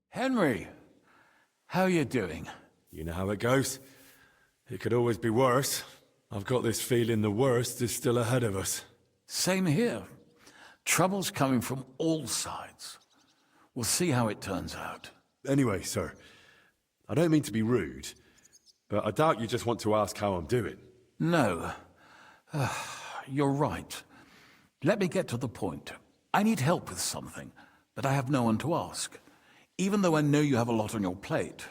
Henry, how you doing? You know how it goes. It could always be worse. I've got this feeling the worst is still ahead of us. Same here. Trouble's coming from all sides. We'll see how it turns out. Anyway, sir, I don't mean to be rude, but I doubt you just want to ask how I'm doing. No. You're right. Let me get to the point. I need help with something, but I have no one to ask. Even though I know you have a lot on your plate.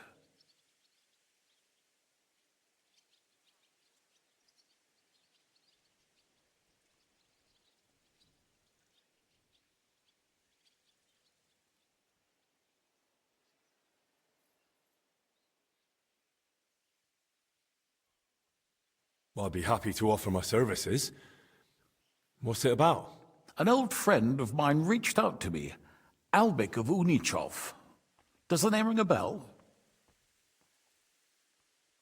I'd be happy to offer my services. What's it about? An old friend of mine reached out to me, Albik of Unichov. Does the name ring a bell?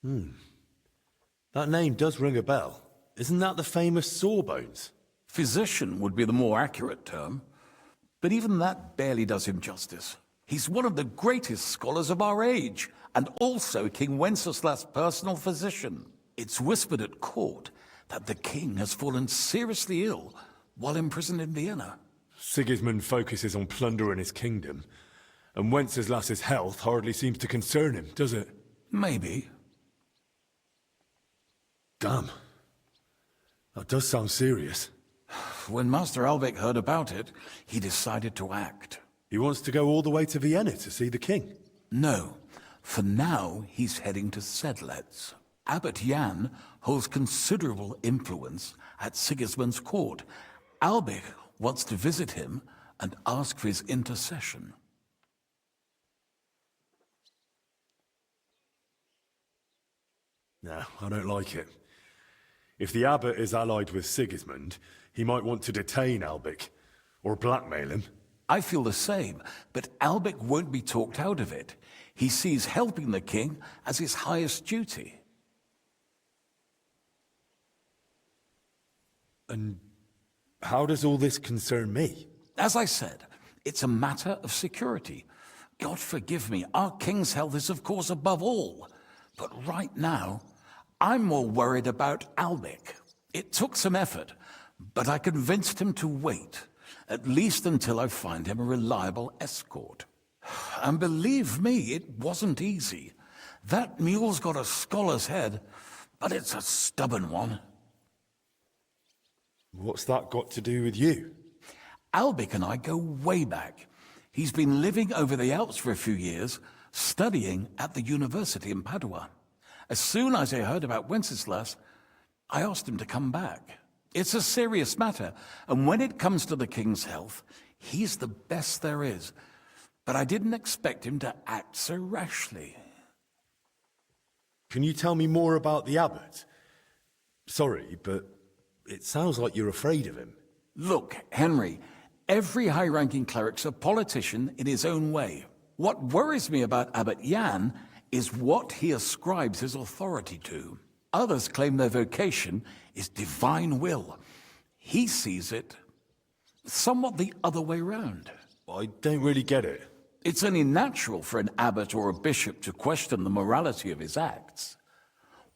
That name does ring a bell. Isn't that the famous Sawbones? Physician would be the more accurate term. But even that barely does him justice. He's one of the greatest scholars of our age, and also King Wenceslas' personal physician. It's whispered at court that the king has fallen seriously ill while imprisoned in Vienna. Sigismund focuses on plundering his kingdom, and Wenceslas's health hardly seems to concern him, does it? Maybe. Damn. That does sound serious. When Master Albik heard about it, he decided to act. He wants to go all the way to Vienna to see the king? No. For now, he's heading to Sedlec. Abbot Jan holds considerable influence at Sigismund's court. Albik wants to visit him and ask for his intercession. No, I don't like it. If the abbot is allied with Sigismund, he might want to detain Albik, or blackmail him. I feel the same, but Albik won't be talked out of it. He sees helping the king as his highest duty. And how does all this concern me? As I said, it's a matter of security. God forgive me, our king's health is of course above all. But right now, I'm more worried about Albik. It took some effort, but I convinced him to wait, at least until I find him a reliable escort. And believe me, it wasn't easy. That mule's got a scholar's head, but it's a stubborn one. What's that got to do with you? Albik and I go way back. He's been living over the Alps for a few years, studying at the university in Padua. As soon as I heard about Wenceslas, I asked him to come back. It's a serious matter, and when it comes to the king's health, he's the best there is. but I didn't expect him to act so rashly. Can you tell me more about the abbot? Sorry, but it sounds like you're afraid of him. Look, Henry, every high-ranking cleric's a politician in his own way. What worries me about Abbot Jan is what he ascribes his authority to. Others claim their vocation is divine will. He sees it somewhat the other way round. I don't really get it. It's only natural for an abbot or a bishop to question the morality of his acts.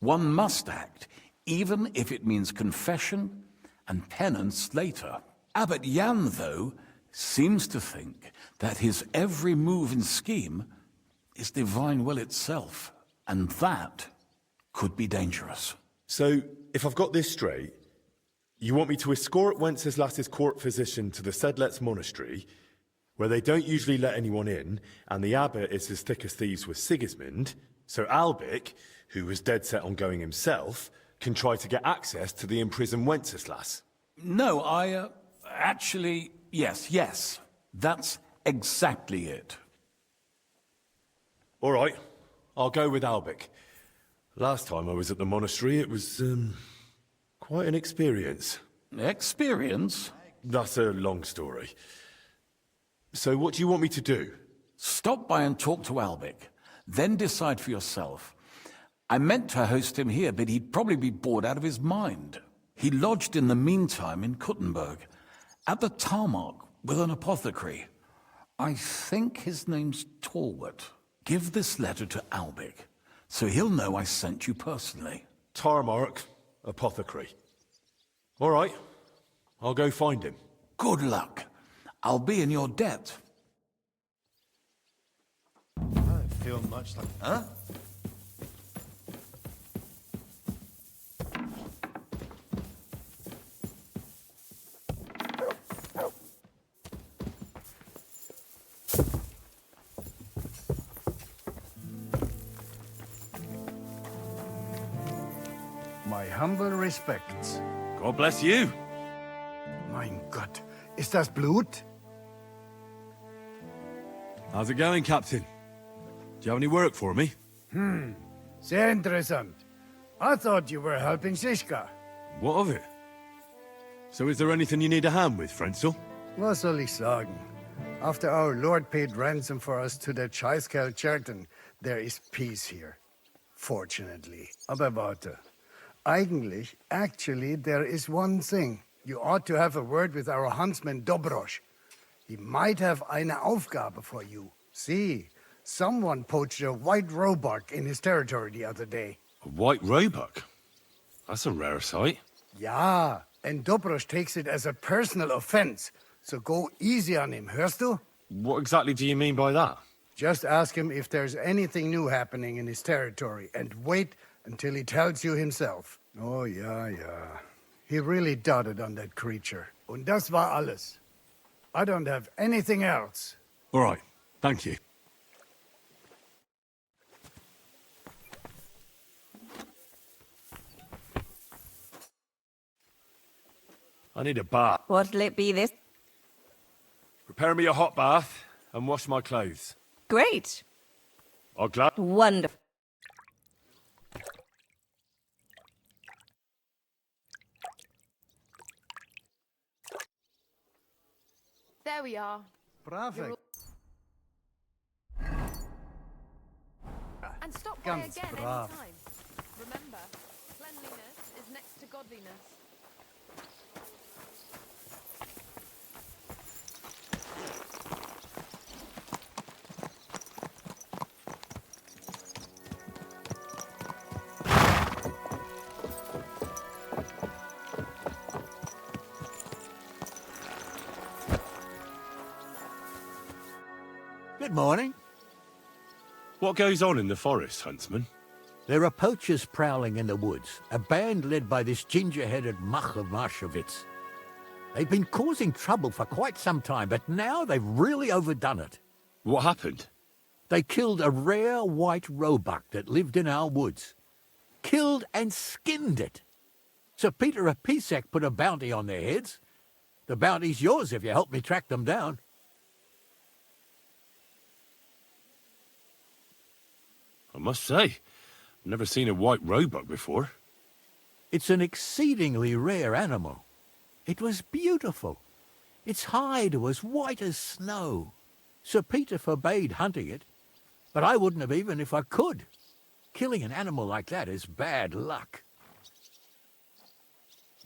One must act, even if it means confession and penance later. Abbot Jan, though, seems to think that his every move and scheme is divine will itself, and that could be dangerous. So, if I've got this straight, you want me to escort Wenceslas's court physician to the Sedlets monastery, where they don't usually let anyone in, and the abbot is as thick as thieves with Sigismund, so Albic, who was dead set on going himself, can try to get access to the imprisoned Wenceslas? No, actually, yes. That's exactly it. All right, I'll go with Albic. Last time I was at the monastery, it was, quite an experience. Experience? That's a long story. So what do you want me to do? Stop by and talk to Albic, then decide for yourself. I meant to host him here, but he'd probably be bored out of his mind. He lodged in the meantime in Kuttenberg, at the Tarmac with an apothecary. I think his name's Talbot. Give this letter to Albic, so he'll know I sent you personally. Tarmac, apothecary. All right, I'll go find him. Good luck. I'll be in your debt. I don't feel much like... Huh? My humble respects. God bless you. Mein Gott, ist das Blut? How's it going, Captain? Do you have any work for me? Sehr interessant. I thought you were helping Siska. What of it? So is there anything you need a hand with, Frenzel? Was soll ich sagen? After our Lord paid ransom for us to the Chaiskel Cherton, there is peace here. Fortunately. Aber warte. Actually, there is one thing. You ought to have a word with our huntsman Dobrosch. He might have eine Aufgabe for you. See, someone poached a white roebuck in his territory the other day. A white roebuck? That's a rare sight. Ja, and Dobrosch takes it as a personal offense. So go easy on him, hörst du? What exactly do you mean by that? Just ask him if there's anything new happening in his territory, and wait until he tells you himself. Oh, ja. He really doted on that creature. Und das war alles. I don't have anything else. All right, thank you. I need a bath. What'll it be this? Prepare me a hot bath and wash my clothes. Great. I'll glad. Wonderful. There we are. Perfect. And stop by Ganz again brav. anytime. Remember, cleanliness is next to godliness. Good morning. What goes on in the forest, Huntsman? There are poachers prowling in the woods, a band led by this ginger-headed Mach of Marshowitz. They've been causing trouble for quite some time, but now they've really overdone it. What happened? They killed a rare white roebuck that lived in our woods. Killed and skinned it. Sir Peter of Pisek put a bounty on their heads. The bounty's yours if you help me track them down. I must say, I've never seen a white roebuck before. It's an exceedingly rare animal. It was beautiful. Its hide was white as snow. Sir Peter forbade hunting it, but I wouldn't have even if I could. Killing an animal like that is bad luck.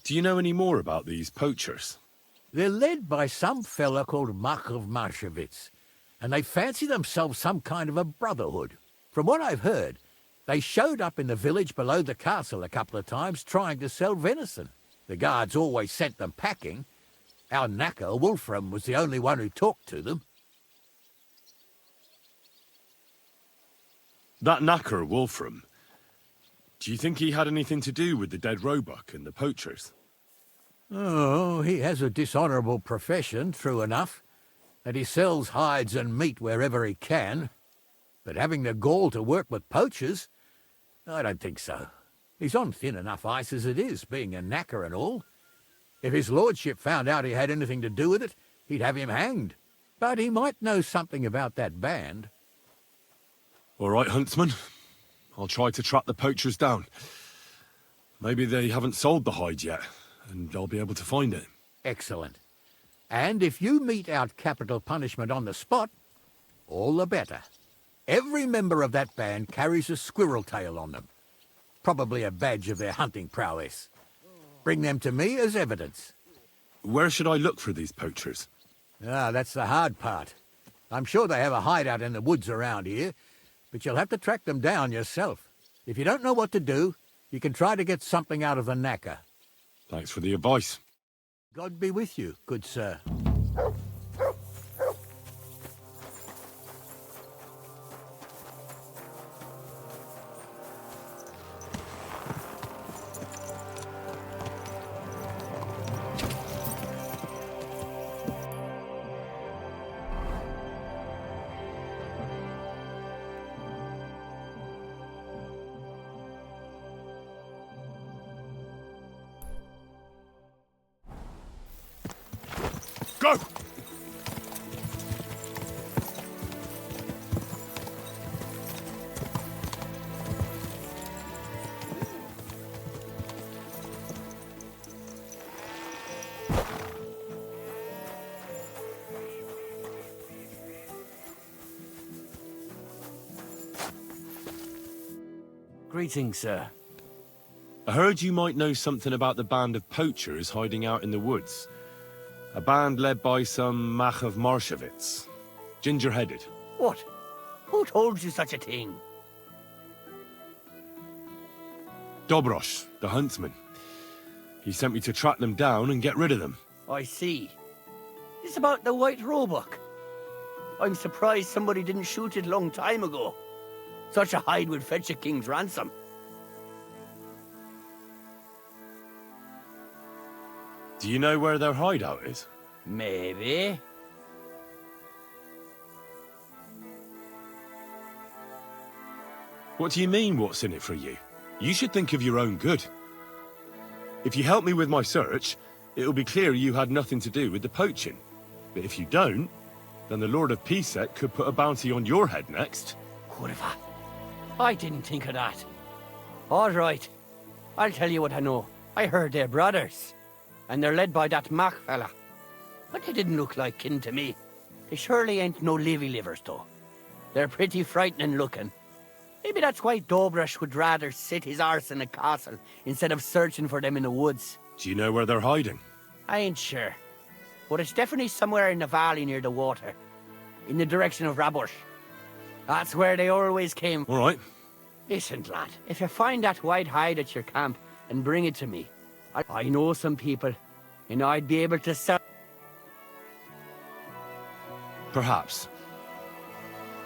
Do you know any more about these poachers? They're led by some fella called Mooc of Marshevitz, and they fancy themselves some kind of a brotherhood. From what I've heard, they showed up in the village below the castle a couple of times trying to sell venison. The guards always sent them packing. Our knacker, Wolfram, was the only one who talked to them. That knacker, Wolfram, do you think he had anything to do with the dead roebuck and the poachers? Oh, he has a dishonourable profession, true enough, and he sells hides and meat wherever he can. But having the gall to work with poachers, I don't think so. He's on thin enough ice as it is, being a knacker and all. If his lordship found out he had anything to do with it, he'd have him hanged. But he might know something about that band. All right, huntsman. I'll try to track the poachers down. Maybe they haven't sold the hide yet, and I'll be able to find it. Excellent. And if you mete out capital punishment on the spot, all the better. Every member of that band carries a squirrel tail on them. Probably a badge of their hunting prowess. Bring them to me as evidence. Where should I look for these poachers? Ah, that's the hard part. I'm sure they have a hideout in the woods around here, but you'll have to track them down yourself. If you don't know what to do, you can try to get something out of the knacker. Thanks for the advice. God be with you, good sir. Go! Greetings, sir. I heard you might know something about the band of poachers hiding out in the woods. A band led by some Mooc of Marshevitz. Ginger-headed. What? Who told you such a thing? Dobrosh, the huntsman. He sent me to track them down and get rid of them. I see. It's about the white roebuck. I'm surprised somebody didn't shoot it long time ago. Such a hide would fetch a king's ransom. Do you know where their hideout is? Maybe. What do you mean, what's in it for you? You should think of your own good. If you help me with my search, it'll be clear you had nothing to do with the poaching. But if you don't, then the Lord of Pisek could put a bounty on your head next. Whatever. I didn't think of that. All right. I'll tell you what I know. I heard they're brothers. And they're led by that Mooc fella. But they didn't look like kin to me. They surely ain't no livers, though. They're pretty frightening looking. Maybe that's why Dobrosh would rather sit his arse in a castle instead of searching for them in the woods. Do you know where they're hiding? I ain't sure. But it's definitely somewhere in the valley near the water. In the direction of Rabosh. That's where they always came. All right. Listen, lad. If you find that white hide at your camp and bring it to me, I know some people, and I'd be able to sell. Perhaps.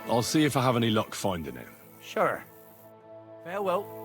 I'll see if I have any luck finding it. Sure. Farewell.